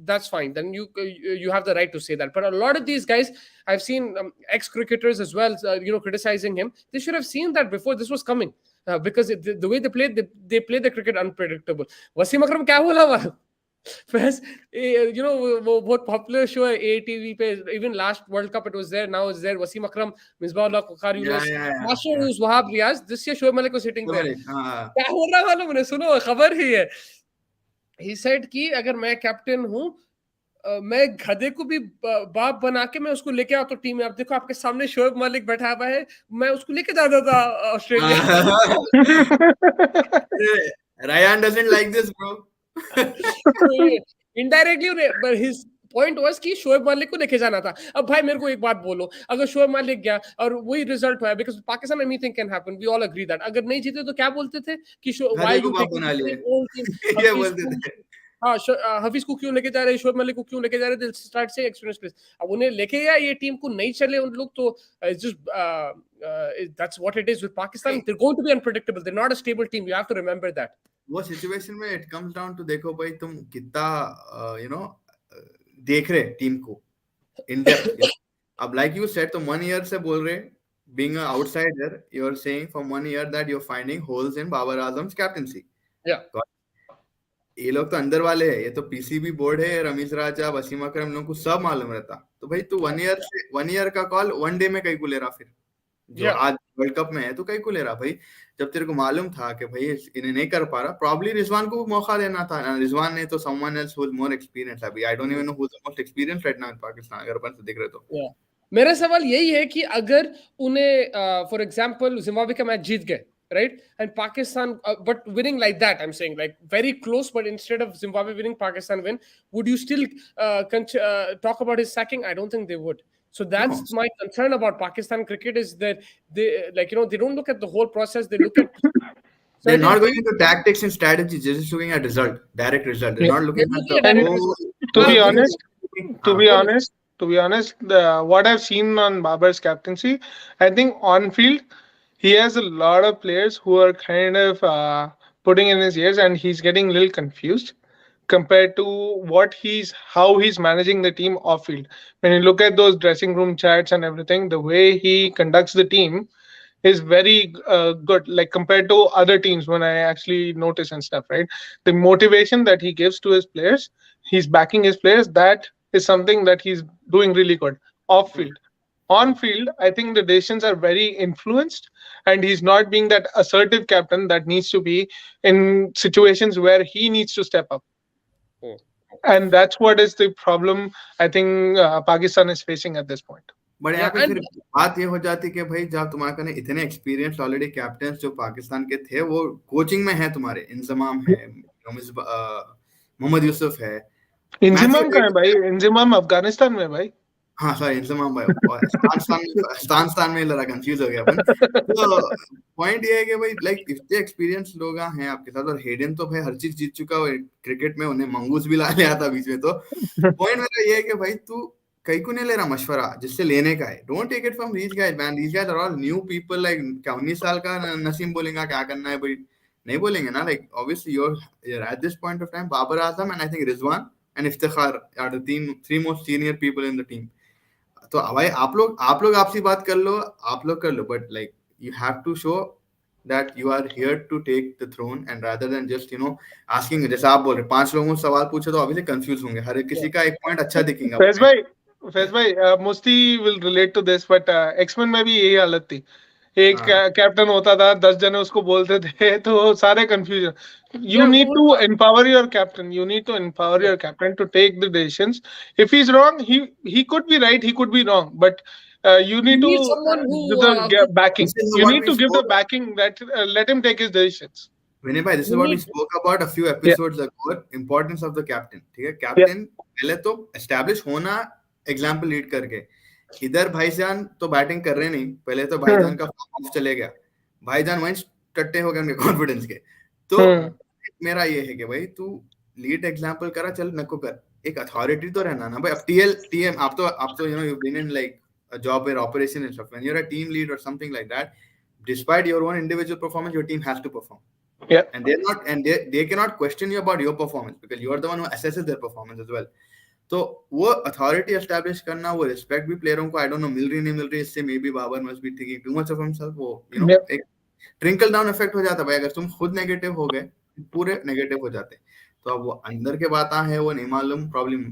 that's fine. Then you have the right to say that. But a lot of these guys, I've seen ex-cricketers as well, criticizing him. They should have seen that before this was coming. Because the way they played, they play the cricket unpredictable. Wasim Akram क्या बोला वहाँ? बस वो बहुत popular show है ATV पे. Even last world cup it was there, now is there. Wasim Akram, Misbahullah, Waqar Younis, master Younis, Wahab Riaz, this year Shoaib Malik was sitting there. क्या हो रहा मालूम है? सुनो, खबर ही है. ही सेड कि अगर मैं कैप्टन हूं, मैं गधे को भी बाप बना के मैं उसको लेके आता टीम में. आप देखो आपके सामने शोएब मलिक बैठा हुआ है, मैं उसको लेके जाता था Australia. Ryan doesn't like this, bro. Indirectly, but his point was कि शोएब मालिक को लेके जाना था. अब भाई मेरे को एक बात बोलो, अगर शोएब मालिक गया और वही रिजल्ट हुआ, because Pakistan anything can happen, we all agree that. अगर नहीं जीते तो क्या बोलते थे कि व्हाई यू टेकिंग ये बोलते थे. हाँ, हफीज को क्यों लेके जा रहे, शोएब मलिक को क्यों लेके जा रहे, दे स्टार्ट से एक्सपीरियंस प्लेस. अब उन्हें लेके गया, ये टीम को नहीं चले उन लोग, तो it's just that's what it is with Pakistan. They're going to be unpredictable. They're not a stable team. You have to remember that. वो सिचुएशन में इट कम्स डाउन टू, देखो भाई तुम कितना देख रहे टीम को इन डेप्थ. अब लाइक यू सेड, तो 1 year से बोल रहे, being an outsider, you're saying from 1 year that you're finding holes in Babar Azam's captaincy. Yeah. ये लोग तो अंदर वाले हैं, ये तो पीसीबी बोर्ड है, रमीज राजा, वसीम अकरम, लोगों को सब मालूम रहता. तो भाई तू 1 year का कॉल 1 day में कहीं को ले रहा, फिर जो आज वर्ल्ड कप में है तो कहीं को ले रहा. भाई जब तेरे को मालूम था कि भाई इन्हें नहीं कर पा रहा, प्रॉब्ली रिजवान को मौका देना था. रिजवान ने तो someone else who is more experience. अभी I don't even know who is the most experience right now in Pakistan, अगर अपन से देख रहे तो. मेरा सवाल यही है कि अगर उन्हें फॉर एग्जांपल जिम्बाब्वे का मैच जीत गए, right, and Pakistan but winning like that, I'm saying like very close, but instead of Zimbabwe winning, Pakistan win, would you still talk about his sacking? I don't think they would. So that's my concern about Pakistan cricket, is that they they don't look at the whole process. They look at they're not going into tactics and strategies, they're just looking at result, direct result. They're not looking at the to be honest, what I've seen on Babar's captaincy, I think on field he has a lot of players who are kind of putting in his ears, and he's getting a little confused compared to how he's managing the team off field. When you look at those dressing room chats and everything, the way he conducts the team is very good, like compared to other teams when I actually notice and stuff, right? The motivation that he gives to his players, he's backing his players, that is something that he's doing really good off field. On field, I think the decisions are very influenced, and he's not being that assertive captain that needs to be in situations where he needs to step up. And that's what is the problem I think Pakistan is facing at this point. But यहाँ पे फिर बात ये हो जाती कि भाई जब तुम्हारे इतने एक्सपीरियंस ऑलरेडी कैप्टन जो पाकिस्तान के थे, वो कोचिंग में है, तुम्हारे इंतजाम है, मोहम्मद यूसुफ है, मैसिव इंजमाम कहाँ है भाई? रेटिंग। इंजमाम अफगानिस्तान में है भाई। हाँ सॉरी, इंजमाम भाई, और स्थान में लड़ा, कंफ्यूज हो गया अपन। तो पॉइंट ये है कि भाई लाइक इतने एक्सपीरियंस लोग हैं आपके साथ, और हेडन तो भाई हर चीज जीत चुका है क्रिकेट में, उन्हें मंगूस भी ला लिया था बीच में। तो पॉइंट मेरा ये है कि भाई तू कहीं को नहीं ले रहा मशवरा जिससे लेने का है, don't take it from these guys man, these guys are all new people. Like क्या 19 साल का नसीम बोलेगा क्या करना है भाई, नहीं बोलेंगे ना। Like obviously you're at this point of time, Babar Azam and I think Rizwan and Iftikhar are the three most senior people in the team. तो भाई आप लोग आपसी बात कर लो, आप लोग कर लो, but like you have to show that you are here to take the throne, and rather than just asking, जैसे आप बोल रहे 5 लोगों से सवाल पूछे तो ऑब्वियसली कंफ्यूज होंगे, हर एक किसी का एक पॉइंट अच्छा दिखेगा फैज उसमें। भाई, फैज भाई, मुस्ती will relate to this, but एक्समैन में भी यही हालत थी। एक हाँ कैप्टन होता था, 10 जने उसको बोलते थे, तो सारे confusion. You Yeah, need to empower your captain. You need to empower yeah. your captain to take the decisions. If he's wrong, he could be right, he could be wrong, but you You need to need someone give who the who- backing. this is You what need we to give the spoke backing that let him take his decisions. विनय भाई, this is you what we need. spoke about a few Yeah, episodes ago, importance of the captain। ठीक है, yeah. Captain पहले तो establish होना, example lead करके। इधर भाईजान तो बैटिंग कर रहे नहीं, पहले तो Hmm. भाईजान का फॉर्म ऑफ चले गया, भाईजान वहीं टट्टे हो गए उनके कॉन्फिडेंस के। तो Hmm. मेरा ये है कि भाई तू लीड एग्जाम्पल करा, चल नको कर, एक अथॉरिटी तो रहना ना भाई। अब टीएल टीएम आप तो you been in like a job where operation and stuff, when you're a team lead or something like that, despite your own individual performance, your team has to perform, Yeah. and they're not, and they cannot question you about your performance because you are the one who assesses their performance as well. तो वो authority establish करना, वो respect भी प्लेयरों को आई don't no मिल रही नहीं मिल रही, इससे maybe Babar must be thinking too much of himself. वो Yeah. एक ट्रिंकल डाउन इफेक्ट हो जाता है भाई, अगर तुम खुद नेगेटिव हो गए पूरे नेगेटिव हो जाते। तो अब वो अंदर के बात है वो नहीं मालूम, प्रॉब्लम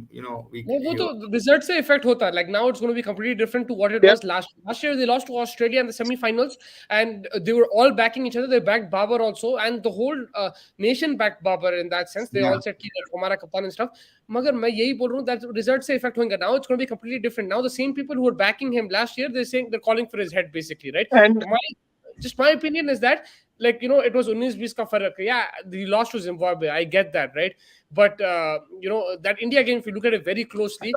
वो तो रिजल्ट से इफेक्ट होता है, like now it's going to be completely different to what it Yeah. was last year. They lost to Australia in the semi-finals and they were all backing each other. They backed Babar also and the whole nation backed Babar in that sense. They all said कि हमारा कप्तान and stuff. मगर मैं यही बोल रहा हूँ that result से इफेक्ट होगा। Now it's going to be completely different. Now the same people who were backing him last year, they're calling for his head basically, right? And My opinion is that, like, it was 19-20 ka farak. Yeah, he lost to Zimbabwe, I get that, right? But that India game, if you look at it very closely,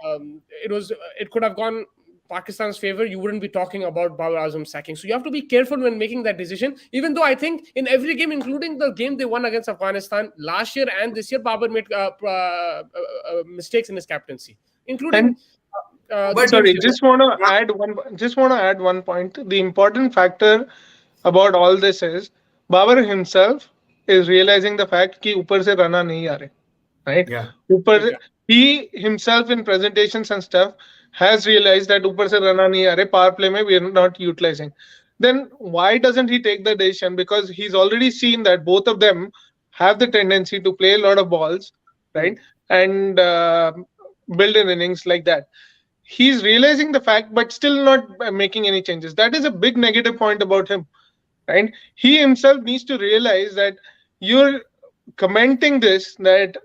it could have gone Pakistan's favor. You wouldn't be talking about Babar Azam sacking. So you have to be careful when making that decision. Even though I think in every game, including the game they won against Afghanistan last year and this year, Babar made mistakes in his captaincy, including But sorry, the just want to add one point. The important factor about all this is Babar himself is realizing the fact कि ऊपर से रना नहीं आ रहे, right? yeah, ऊपर he himself in presentations and stuff has realized that ऊपर से रना नहीं आ रहे, power play में we are not utilizing. Then why doesn't he take the decision? Because he's already seen that both of them have the tendency to play a lot of balls, right? And build an innings like that. He's realizing the fact, but still not making any changes. That is a big negative point about him, right? He himself needs to realize that you're commenting this that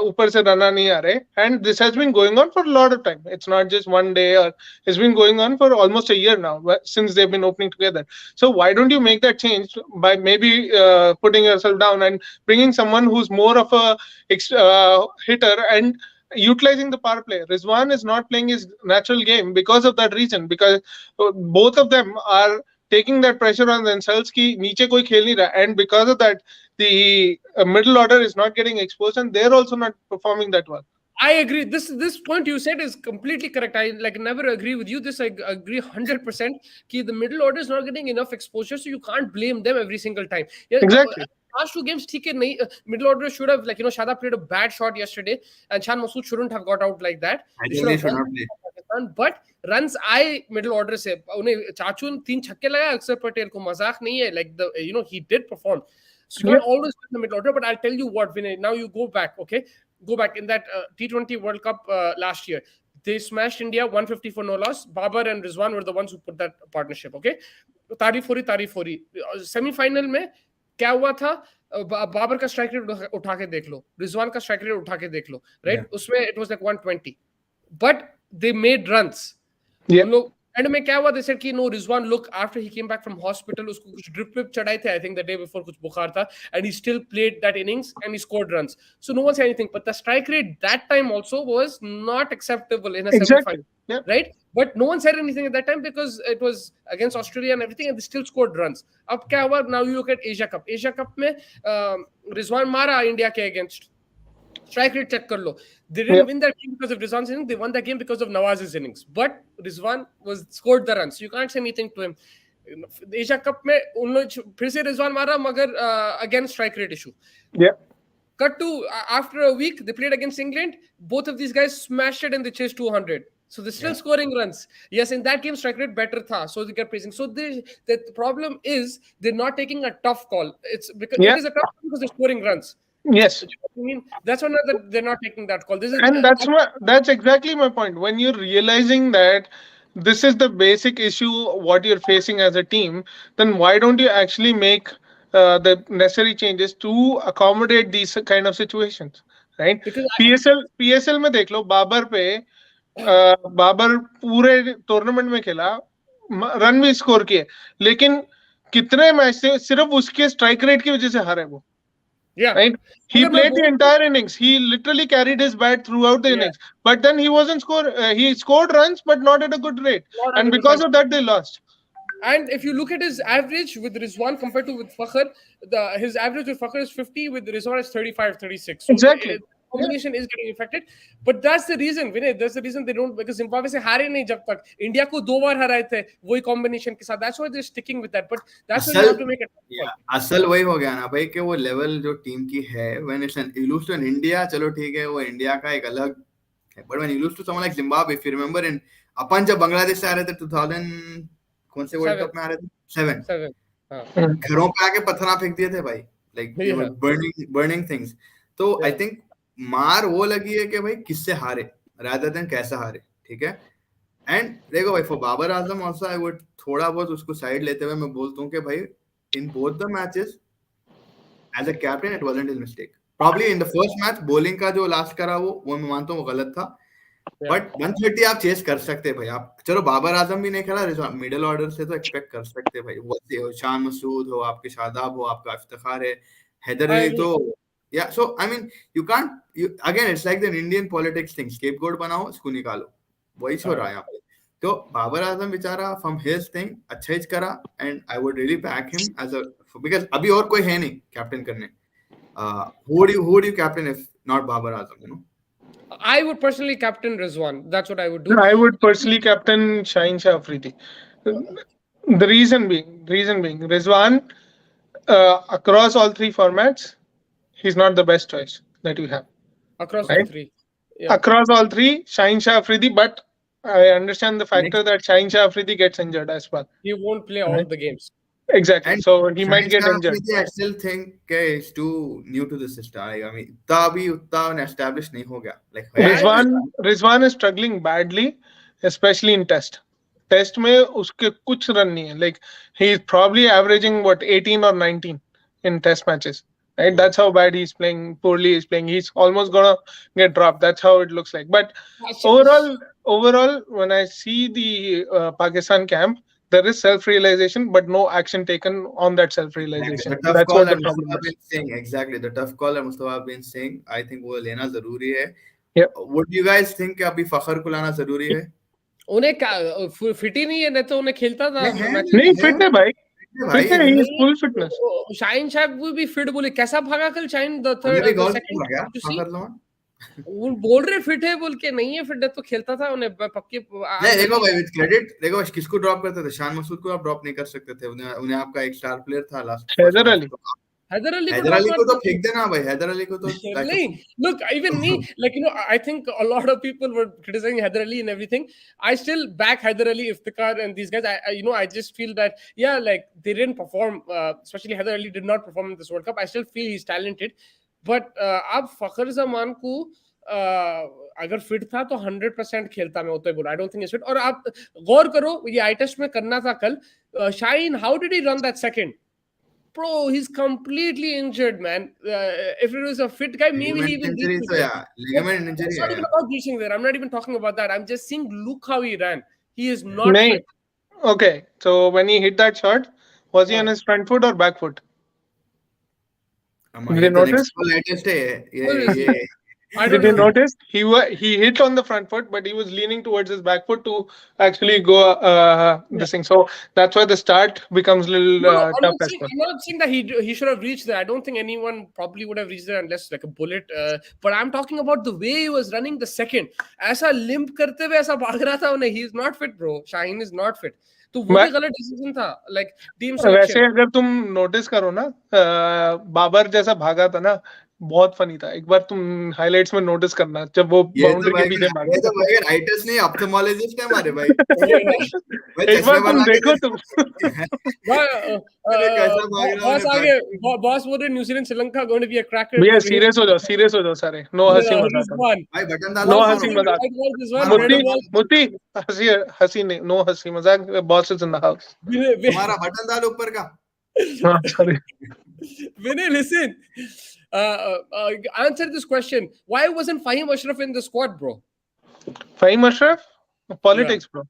ऊपर से रना नहीं आ रहे, and this has been going on for a lot of time. It's not just one day, or it's been going on for almost a year now since they've been opening together. So why don't you make that change by maybe putting yourself down and bringing someone who's more of a hitter and utilizing the power play. Rizwan is not playing his natural game because of that reason, because both of them are taking that pressure on themselves कि नीचे कोई खेल नहीं रहा, and because of that the middle order is not getting exposed and they're also not performing that well. I agree. This point you said is completely correct. I never agree with you. This I agree 100%. Ki the middle order is not getting enough exposure, so you can't blame them every single time. Yeah, Exactly. last two games, ठीक है नहीं. Middle order should have, Shada played a bad shot yesterday, and Shan Masood shouldn't have got out like that. I They think they have should won not play. Pakistan, but runs आए middle order से. उन्हें चाचू ने 3 छक्के लगाए. अक्षर पटेल को मजाक नहीं है. Like he did perform. So you can't always put in the middle order. But I'll tell you what, Vinay. Now you go back, okay? Go back in that T20 World Cup last year. They smashed India 150 for no loss. Babar and Rizwan were the ones who put that partnership, okay? तारीफ हो रही. Semi-final में क्या हुआ था? बाबर का strike rate उठा के देख लो, रिजवान का स्ट्राइक रेट उठा के देख लो, राइट? उसमें it was like 120. But they made runs. Yeah. उन लोग एंड में क्या हुआ, they said कि no, Rizwan, look, after he came back from hospital, उसको कुछ drip whip चढ़ाए थे, I think the day before, कुछ बुखार था, and he still played that innings and he scored runs. So no one said anything, but the strike rate that time also was not acceptable in a Exactly. semi-final, Yeah. right? But no one said anything at that time because it was against Australia and everything, and they still scored runs. अब क्या हुआ? Now you look at Asia Cup. Asia Cup में Rizwan मारा India के against. Strike rate check kar lo. They Yeah. didn't win that game because of Rizwan's innings. They won that game because of Nawaz's innings. But Rizwan was scored the runs. So you can't say anything to him. Asia cup में उन लोग फिर से रिजवान मारा मगर again strike rate issue. Yeah. Cut to after a week, they played against England. Both of these guys smashed it and they chased 200. So they're still scoring runs. Yes, in that game, strike rate better tha. So they get praising. So the problem is they're not taking a tough call. It's because Yeah. it is a tough call because they're scoring runs. Yes. I mean, that's one that they're not taking that call. This is And that's exactly my point. When you're realizing that this is the basic issue what you're facing as a team, then why don't you actually make the necessary changes to accommodate these kind of situations, right? because PSL में देख लो, बाबर पे बाबर पूरे tournament में खेला, run भी score किए, लेकिन कितने मैच से सिर्फ उसके स्ट्राइक रेट की वजह से हारे वो. yeah, Right? He मगर मैं played the entire innings. He literally carried his bat throughout the innings. But then he wasn't score. He scored runs, but not at a good rate. Not at And a good because rate. of that, they lost. And if you look at his average with Rizwan compared to with Fakhr, his average with Fakhr is 50, with Rizwan is 35, 36. So Exactly. the combination is getting affected. But that's the reason, Vinay, that's the reason they don't, because Zimbabwe से हारे नहीं जब तक. India को 2 बार हराए थे वही combination के साथ. That's why they're sticking with that. But that's why you have to make it. असल वही हो गया ना भाई कि वो लेवल जो टीम की है, when it's an you lose to an India, चलो ठीक है, वो इंडिया का एक अलग है. But when you lose to someone like Zimbabwe, if you remember in अपन जब बांग्लादेश से आ रहे थे 2000 कौन से वर्ल्ड कप में आ रहे थे 7 घरों पे आके पत्थर फेंक दिए थे भाई, like they were burning things. तो I think मार वो लगी है कि भाई किससे हारे rather than कैसा हारे, ठीक है. एंड देखो भाई, for Babar Azam also I would थोड़ा बहुत उसको साइड लेते हुए मैं बोलता हूँ कि भाई in both the matches as a captain it wasn't his mistake. Probably in the first match bowling का जो लास्ट करा वो मैं मानता हूँ वो गलत था, बट 130 आप चेस कर सकते भाई. आप चलो बाबर आजम भी नहीं खेला, मिडिल ऑर्डर से तो एक्सपेक्ट कर सकते भाई. वो शान मसूद हो, आपके शादाब हो, आपका इफ्तिखार है, हैदर अली, तो या so I mean you can't, again it's like the Indian politics thing, scapegoat बनाओ, इसको निकालो, वही हो रहा है यहाँ पे. तो बाबर आजम बेचारा फ्रॉम हिज थिंग अच्छा ही करा, and I would really back him as a, because अभी और कोई है नहीं कैप्टन करने. who do you captain if not Babar Azam, you know? I would personally captain Rizwan. That's what I would do. I would personally captain Shaheen Shah Afridi. The reason being, Rizwan across all 3 formats, he's not the best choice that you have. Across right? all 3. Yeah. Across all 3, Shaheen Shah Afridi, but I understand the factor that Shaheen Shah Afridi gets injured as well. He won't play all the games. Exactly. And so he might get injured. I still think he's too new to the system. I mean, उतना established नहीं हो गया. Like Rizwan is struggling badly, especially in test. Test में उसके कुछ run नहीं है. Like he's probably averaging 18 or 19 in test matches. Right? That's how bad he's playing. Poorly he's playing. He's almost gonna get dropped. That's how it looks like. But overall, when I see the Pakistan camp, there is self-realization, but no action taken on that self-realization. The tough That's call what the that problem Mustafa is. been saying, exactly. The tough call that Mustafa been saying, I think वो लेना जरूरी है. Yep. What do you guys think कि अभी फखर को लाना जरूरी है? उन्हें फिट ही नहीं है, नहीं तो उन्हें खेलता था. नहीं फिट है भाई. Fit है, he is full fitness. Shaheen Shah भी फिट बोले, कैसा भागा कल शाहीन द थर्ड. वो बोल रहे फिट है बोल के, नहीं है फिट है तो खेलता था. उन्हें पक्के नहीं, देखो भाई विद क्रेडिट, देखो किसको ड्रॉप करते थे, शान मसूद को आप ड्रॉप नहीं कर सकते थे. उन्हें आपका एक स्टार प्लेयर था लास्ट, हैदर अली को तो फेंक देना भाई. हैदर अली को तो नहीं. Look, even me, like, you know, I think a lot of people were criticizing Hyder Ali and everything. I still back Hyder Ali, Iftikhar and these guys. I just feel that, yeah, like they didn't perform, especially Hyder Ali did not perform in this World Cup. I still feel he's talented, but अब फखर जमान को अगर fit था तो 100% खेलता. मैं होता ही बोला, I don't think he's fit. और आप गौर करो, ये आई टेस्ट में करना था कल. Shaheen, how did he run that second? Bro, he's completely injured, man. If it was a fit guy, maybe he will ligament injury. I'm not even about there. I'm not even talking about that. I'm just saying, look how he ran. He is not नहीं. fit. Okay, so when he hit that shot, was he on Uh, his front foot or back foot? Did ये you तो notice? Next latest है ये where is he? ये I Did don't you know. notice he hit on the front foot, but he was leaning towards his back foot to actually go Yeah. this thing. So that's why the start becomes a little No, no, tough as well. I'm not saying that he should have reached there. I don't think anyone probably would have reached there unless like a bullet. But I'm talking about the way he was running the second. ऐसा limp करते हुए ऐसा भाग रहा था उन्हें. He is not fit, bro. Shaheen is not fit. तो वो भी But गलत डिसीजन था. Like team वैसे selection. अगर तुम नोटिस करो ना, बाबर जैसा भागा था ना, बहुत फनी था. एक बार तुम हाइलाइट्स में नोटिस करना जब वो ये बाउंड्री के पीछे भागा तो था. भाई राइटर्स नहीं ऑप्थेमोलॉजिस्ट है हमारे भाई भाई एक बार चश्मे तुम बना के देखो तुम. अरे कैसा भाग रहा बॉस है आगे बॉस बोल रहे New Zealand Sri Lanka going to be a cracker. भैया सीरियस हो जाओ सारे. नो हंसी This मजाक. one. भाई बटन नो डालो हंसी मारो मजाक. White ball, this one. मारो Red मुफ्ती बटन ball. डालो मुफ्ती हंसी हंसी नहीं. नो हंसी मजाक. Boss is in the house. तुम्हारा बटन डालो ऊपर का हाँ sorry. Vinay, listen. Answer this question. Why wasn't Fahim Ashraf in the squad, bro? Fahim Ashraf, politics, bro.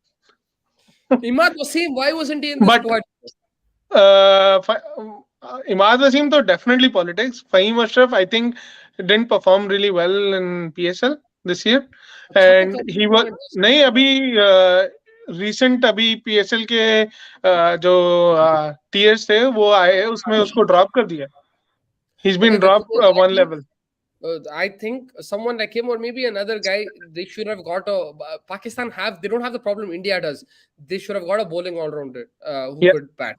Imad Wasim, why wasn't he in the But squad? Imad Wasim तो definitely politics. Fahim Ashraf, I think, didn't perform really well in PSL this year, अच्छा तो and कर he was नहीं अभी recent अभी PSL के जो tiers थे वो आए उसमें उसको drop कर दिया. He's been Okay, the thing dropped is, one level. I think someone like him or maybe another guy, they should have got a Pakistan they don't have the problem India does. They should have got a bowling all rounder who Yep. could bat.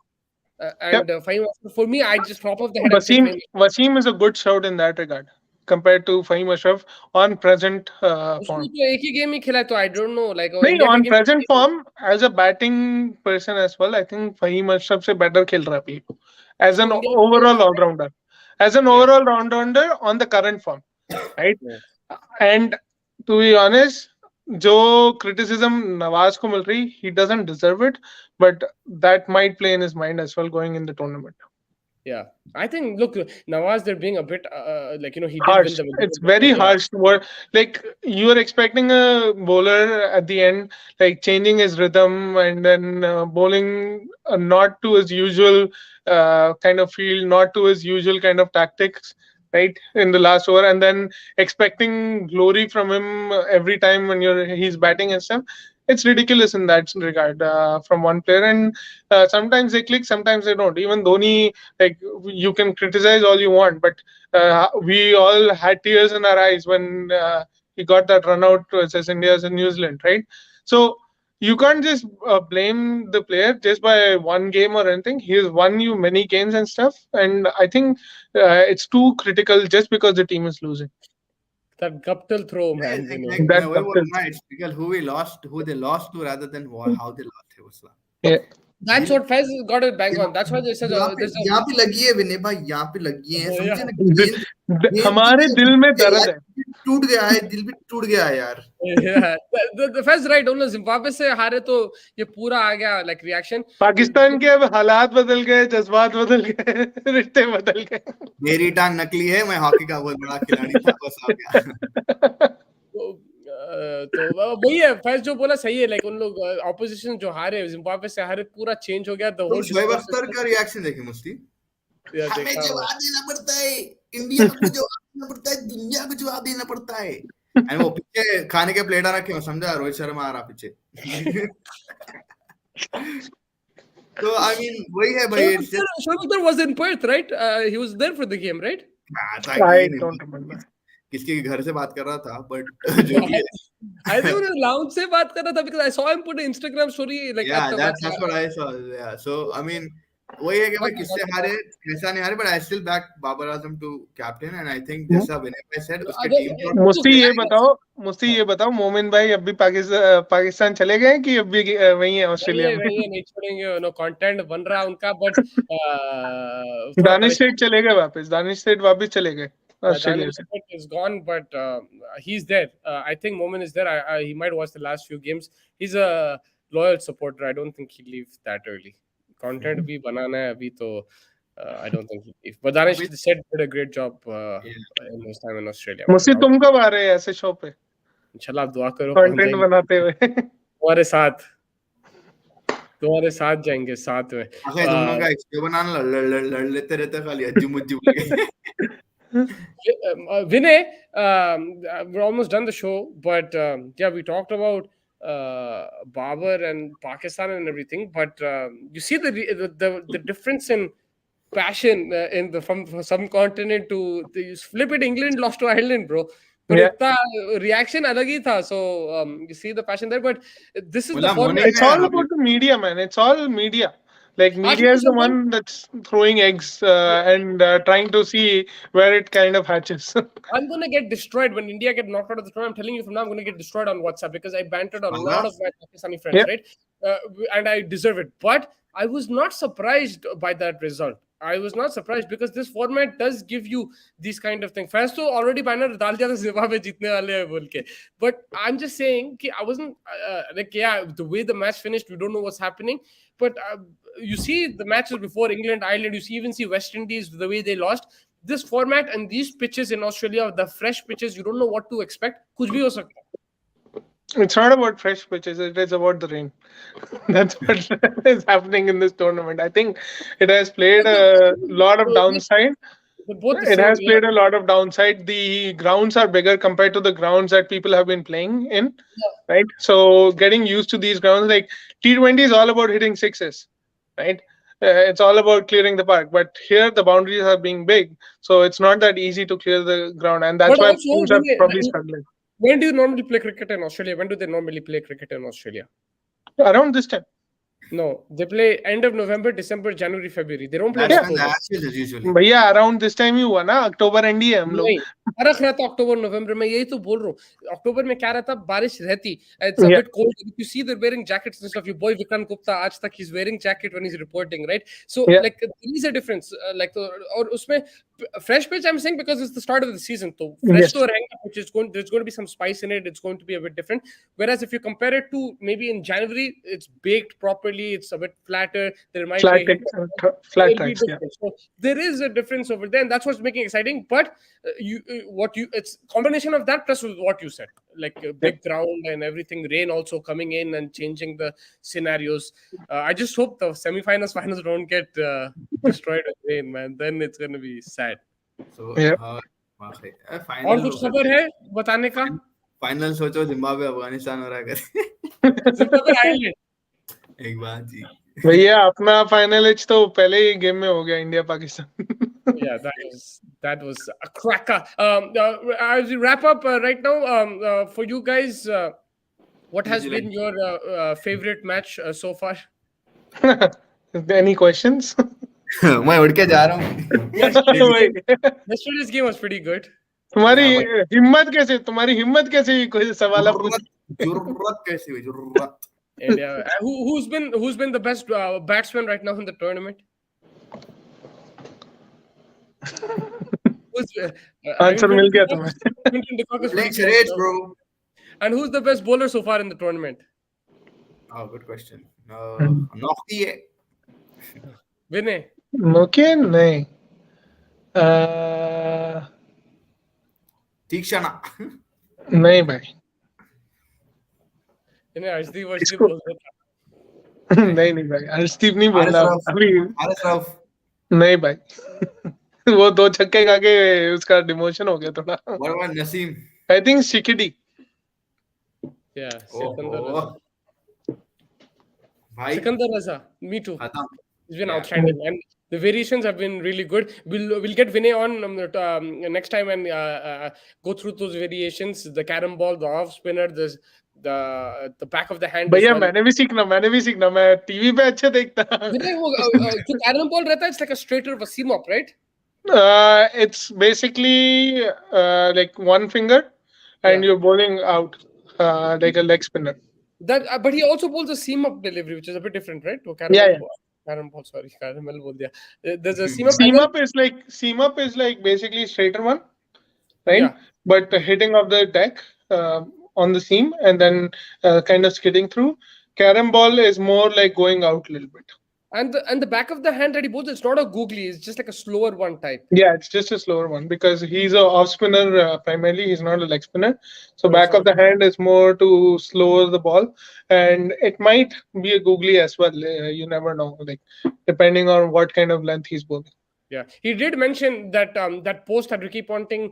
Yep. Fahim, for me, I just top of the head. I'd say Wasim is a good shout in that regard compared to Fahim Ashraf on present उसको form. तो एक ही game ही खेला है तो I don't know like नहीं, India का on game present form as a batting person as well, I think Fahim Ashraf से better खेल रहा है अभी as an उसको India overall all-rounder. As an Yeah. overall all-rounder on the current form, right? Yeah. And to be honest, जो criticism Nawaz को मिल रही, he doesn't deserve it, but that might play in his mind as well going in the tournament. Yeah, I think look, Nawaz, they're being a bit like he did Harsh. win the It's very harsh word. Like you are expecting a bowler at the end, like changing his rhythm and then bowling not to his usual kind of field, not to his usual kind of tactics, right? In the last over, and then expecting glory from him every time when he's batting and stuff. It's ridiculous in that regard from one player, and sometimes they click, sometimes they don't. Even Dhoni, like you can criticize all you want, but we all had tears in our eyes when he got that run out versus India and New Zealand, right? So you can't just blame the player just by one game or anything. He has won you many games and stuff, and I think it's too critical just because the team is losing. that guptal throw, man. like That मैं वही बोल double. रहा हूँ it's because who they lost to rather than how they lost है उसका Yeah. That's what Fez got it bang on. That's why they said यहाँ पे लगी है विनय भाई यहाँ पे लगी है Oh, समझे ना हमारे दिल में दर्द है. टूट गया है दिल भी टूट गया है यार yeah, the Fez right. Only Zimbabwe से हारे तो ये पूरा आ गया like reaction. पाकिस्तान के अब हालात बदल गए, जज्बात बदल गए, रिश्ते बदल गए. मेरी टांग नकली है मैं हॉकी का बहुत बड़ा खिलाड़ी था बस आ गया तो वही है फैज जो बोला सही है लाइक उन लोग ऑपोजिशन जो हारे जिम्बाब्वे से हारे पूरा चेंज हो गया द तुम होल शोएब अख्तर का रिएक्शन देखे मुस्ती हमें जवाब देना पड़ता है इंडिया को जवाब देना पड़ता है दुनिया को जवाब देना पड़ता है एंड वो पीछे खाने के प्लेट रखे मैं समझा रोहित शर्मा आ रहा पीछे तो आई मीन वही है भाई Shoaib Akhtar was in Perth right he was there for the game right I don't remember. किसके घर से बात कर रहा था बट जो भी है I think उन्हें lounge से बात कर रहा था because I saw him put an Instagram story like yeah that's what I saw yeah so I mean वही है कि भाई किससे हारे कैसा नहीं हारे but I still back Babar Azam to captain and I think जैसा विनय भाई said उसके टीम मुस्ती ये बताओ मोमिन भाई अब भी पाकिस्तान चले गए कि अब भी वही है ऑस्ट्रेलिया में नहीं छोड़ेंगे नो कंटेंट बन रहा उनका बट दानिश सेठ चले गए वापस चले गए Australia is gone, but he's there. I think Momin is there. He might watch the last few games. He's a loyal supporter. I don't think he'll leave that early. Content bhi banana hai abhi to I don't think he'll leave. But Danish said did a great job in his time in Australia. मुझसे तुम कब आ रहे हैं ऐसे show पे इंशाल्लाह आप दुआ करो कंटेंट बनाते हुए हमारे साथ तुम्हारे साथ जाएंगे साथ में. आखिर तुम लोग का एक्सपीरियंस बनाना लड़ लेते रहते खाली अज्जू मुज्जू बोल के. Vinay, we're almost done the show, but yeah, we talked about Babar and Pakistan and everything. But you see the difference in passion in the from some continent to the flip it. England lost to Ireland, bro. But Yeah. itna reaction alag hi tha. So you see the passion there. But this is the बोला format. मोने It's all about the media, man. It's all media. Like media is the one that's throwing eggs and trying to see where it kind of hatches. I'm gonna get destroyed when India get knocked out of the tournament. I'm telling you from now, I'm gonna get destroyed on WhatsApp because I bantered a lot of my Pakistani friends, Yeah. right? And I deserve it. But I was not surprised by that result. I was not surprised because this format does give you these kind of things. First, so already banner डाल दिया था Zimbabwe जीतने वाले हैं बोल के. But I'm just saying कि I wasn't like yeah the way the match finished, we don't know what's happening. But you see the matches before England, Ireland, you even see West Indies the way they lost. This format and these pitches in Australia, the fresh pitches, you don't know what to expect. कुछ भी हो सकता है. It's not about fresh pitches, it is about the rain. That's what is happening in this tournament. I think it has played a lot of downside. They're both the It same. has Yeah. played a lot of downside. The grounds are bigger compared to the grounds that people have been playing in, right? So getting used to these grounds, like T20 is all about hitting sixes, right? It's all about clearing the park. But here the boundaries are being big, so it's not that easy to clear the ground, and that's But why also, teams are probably struggling. when do you normally play cricket in Australia? When do they normally play cricket in Australia? Around this time. No, they play end of November, December, January, February. They don't play in That's when October. the Ashes is usually. भैया around this time ही हुआ ना October and he है हम लोग नहीं फर्क रहता अक्टूबर नवंबर में यही तो बोल रहा हूँ अक्टूबर में क्या रहता बारिश रहती it's a Yeah. bit cold you see they're wearing jackets and stuff your boy Vikrant Gupta आज तक he's wearing jacket when he's reporting right so Yeah. like there is a difference like और उसमें fresh pitch I'm saying because it's the start of the season तो fresh Yes. तो रहेगा which is going there's going to be some spice in it it's going to be a bit different whereas if you compare it to maybe in January it's baked properly it's a bit flatter there might flat be flat it'll be tracks. Yeah. different. So there is a difference over there, and that's what's making it exciting. But it's combination of that plus what you said, like big ground and everything, rain also coming in and changing the scenarios. I just hope the semi-finals, finals don't get destroyed with rain, man. Then it's gonna be sad. So Yeah. और final कुछ खबर है बताने का? Final सोचो Zimbabwe Afghanistan हो रहा है Zimbabwe Island. एक बात जी भैया अपना फाइनल एज तो पहले ही गेम में हो गया India Pakistan Yeah, that was a cracker. As we wrap up right now, for you guys, what has New Zealand. been your favorite match so far? Any questions? मैं उड़ के जा रहा हूँ Yesterday's game was pretty good. तुम्हारी हिम्मत कैसे ये कोई सवाल पूछ जुर्रत कैसी हुई जुर्रत And who's been the best batsman right now in the tournament? Answer मिल गया तुम्हें Quinton de Kock is playing pretty charades good. bro And who's the best bowler so far in the tournament? oh good question Nokti है Vinay. Okay नहीं तीक्षणा नहीं भाई Vinay, Arshdeep इसको- बोल रहा था. नहीं भाई हर्षदीप नहीं बोल रहा अभी आरएस राउफ नहीं भाई वो दो छक्के खा के उसका डिमोशन हो गया थोड़ा what about Naseem I think शिकिडी Yeah, oh भाई Sikandar Raza. Me too. खत्म It's been Yeah. outstanding, and the variations have been really good. We'll get Vinay on next time and go through those variations. The carom ball, the off spinner, the back of the hand. भैया as well. मैंने भी सीखना मैं TV पे अच्छे देखता Vinay, जो carom ball रहता है, it's like a straighter of a seam up, right? it's basically like one finger and Yeah. you're bowling out like a leg spinner. That, but he also bowls a seam up delivery, which is a bit different, right? तो carom Yeah, ball, carom ball. Sorry, caramel बोल दिया. There's a seam up. Seam up is like basically straighter one, right? Yeah. But hitting of the deck on the seam and then kind of skidding through. Carom ball is more like going out a little bit. And the back of the hand that he bowls, it's not a googly, it's just like a slower one type. Yeah, it's just a slower one because he's a off spinner primarily. He's not a leg spinner. So So it's back not of a, the hand is more to slow the ball, and it might be a googly as well. You never know, like depending on what kind of length he's bowling. yeah. He did mention that that post at Ricky Ponting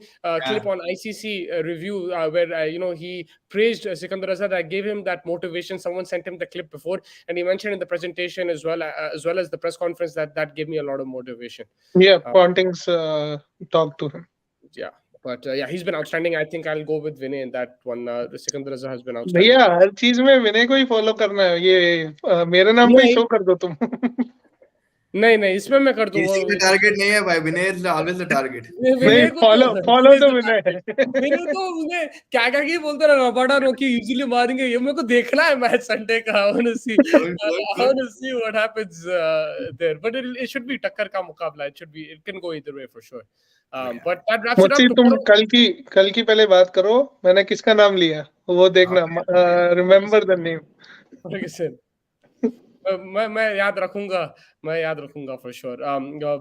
clip Yeah. on ICC review where he praised Sikandar Azad. I gave him that motivation. Someone sent him the clip before, and he mentioned in the presentation as well as the press conference that gave me a lot of motivation. Yeah, Uh, Ponting's talk to him. yeah, but yeah, he's been outstanding. I think I'll go with Vinay in that one. The Sikandar Azad has been outstanding. भैया हर चीज में विनय को ही follow करना है ये मेरे नाम पे ही नहीं शो कर दो तुम नहीं नहीं, इसमें मैं कर दूंगा। Chasing the target नहीं है भाई. Vinay is always the target. नहीं विनय को तो फॉलो फॉलो Vinay is तो the विनय target. विनय तो उन्हें क्या क्या की बोलते रहा रबाडा रोकी इजीली मारेंगे, ये मेरे को देखना है मैच संडे का। I want to see Cool, cool, I cool. want to see what happens there, but it should be टक्कर का मुकाबला. It can go either way for sure. Yeah. But that wraps it मुझसे up तुम tomorrow. कल की पहले बात करो मैंने किसका नाम लिया वो देखना रिमेम्बर द नेम Ferguson. मैं याद रखूंगा for sure.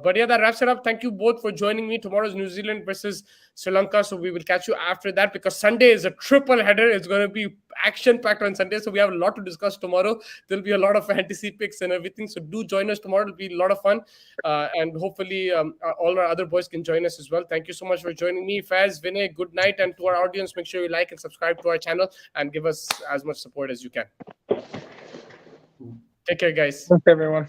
But yeah, that wraps it up. Thank you both for joining me. Tomorrow's New Zealand versus Sri Lanka, so we will catch you after that because Sunday is a triple header. It's going to be action packed on Sunday, so we have a lot to discuss tomorrow. There'll be a lot of fantasy picks and everything, so do join us tomorrow. It'll be a lot of fun, and hopefully all our other boys can join us as well. Thank you so much for joining me, Faz, Vinay. Good night, and to our audience, make sure you like and subscribe to our channel and give us as much support as you can. Take care, guys. everyone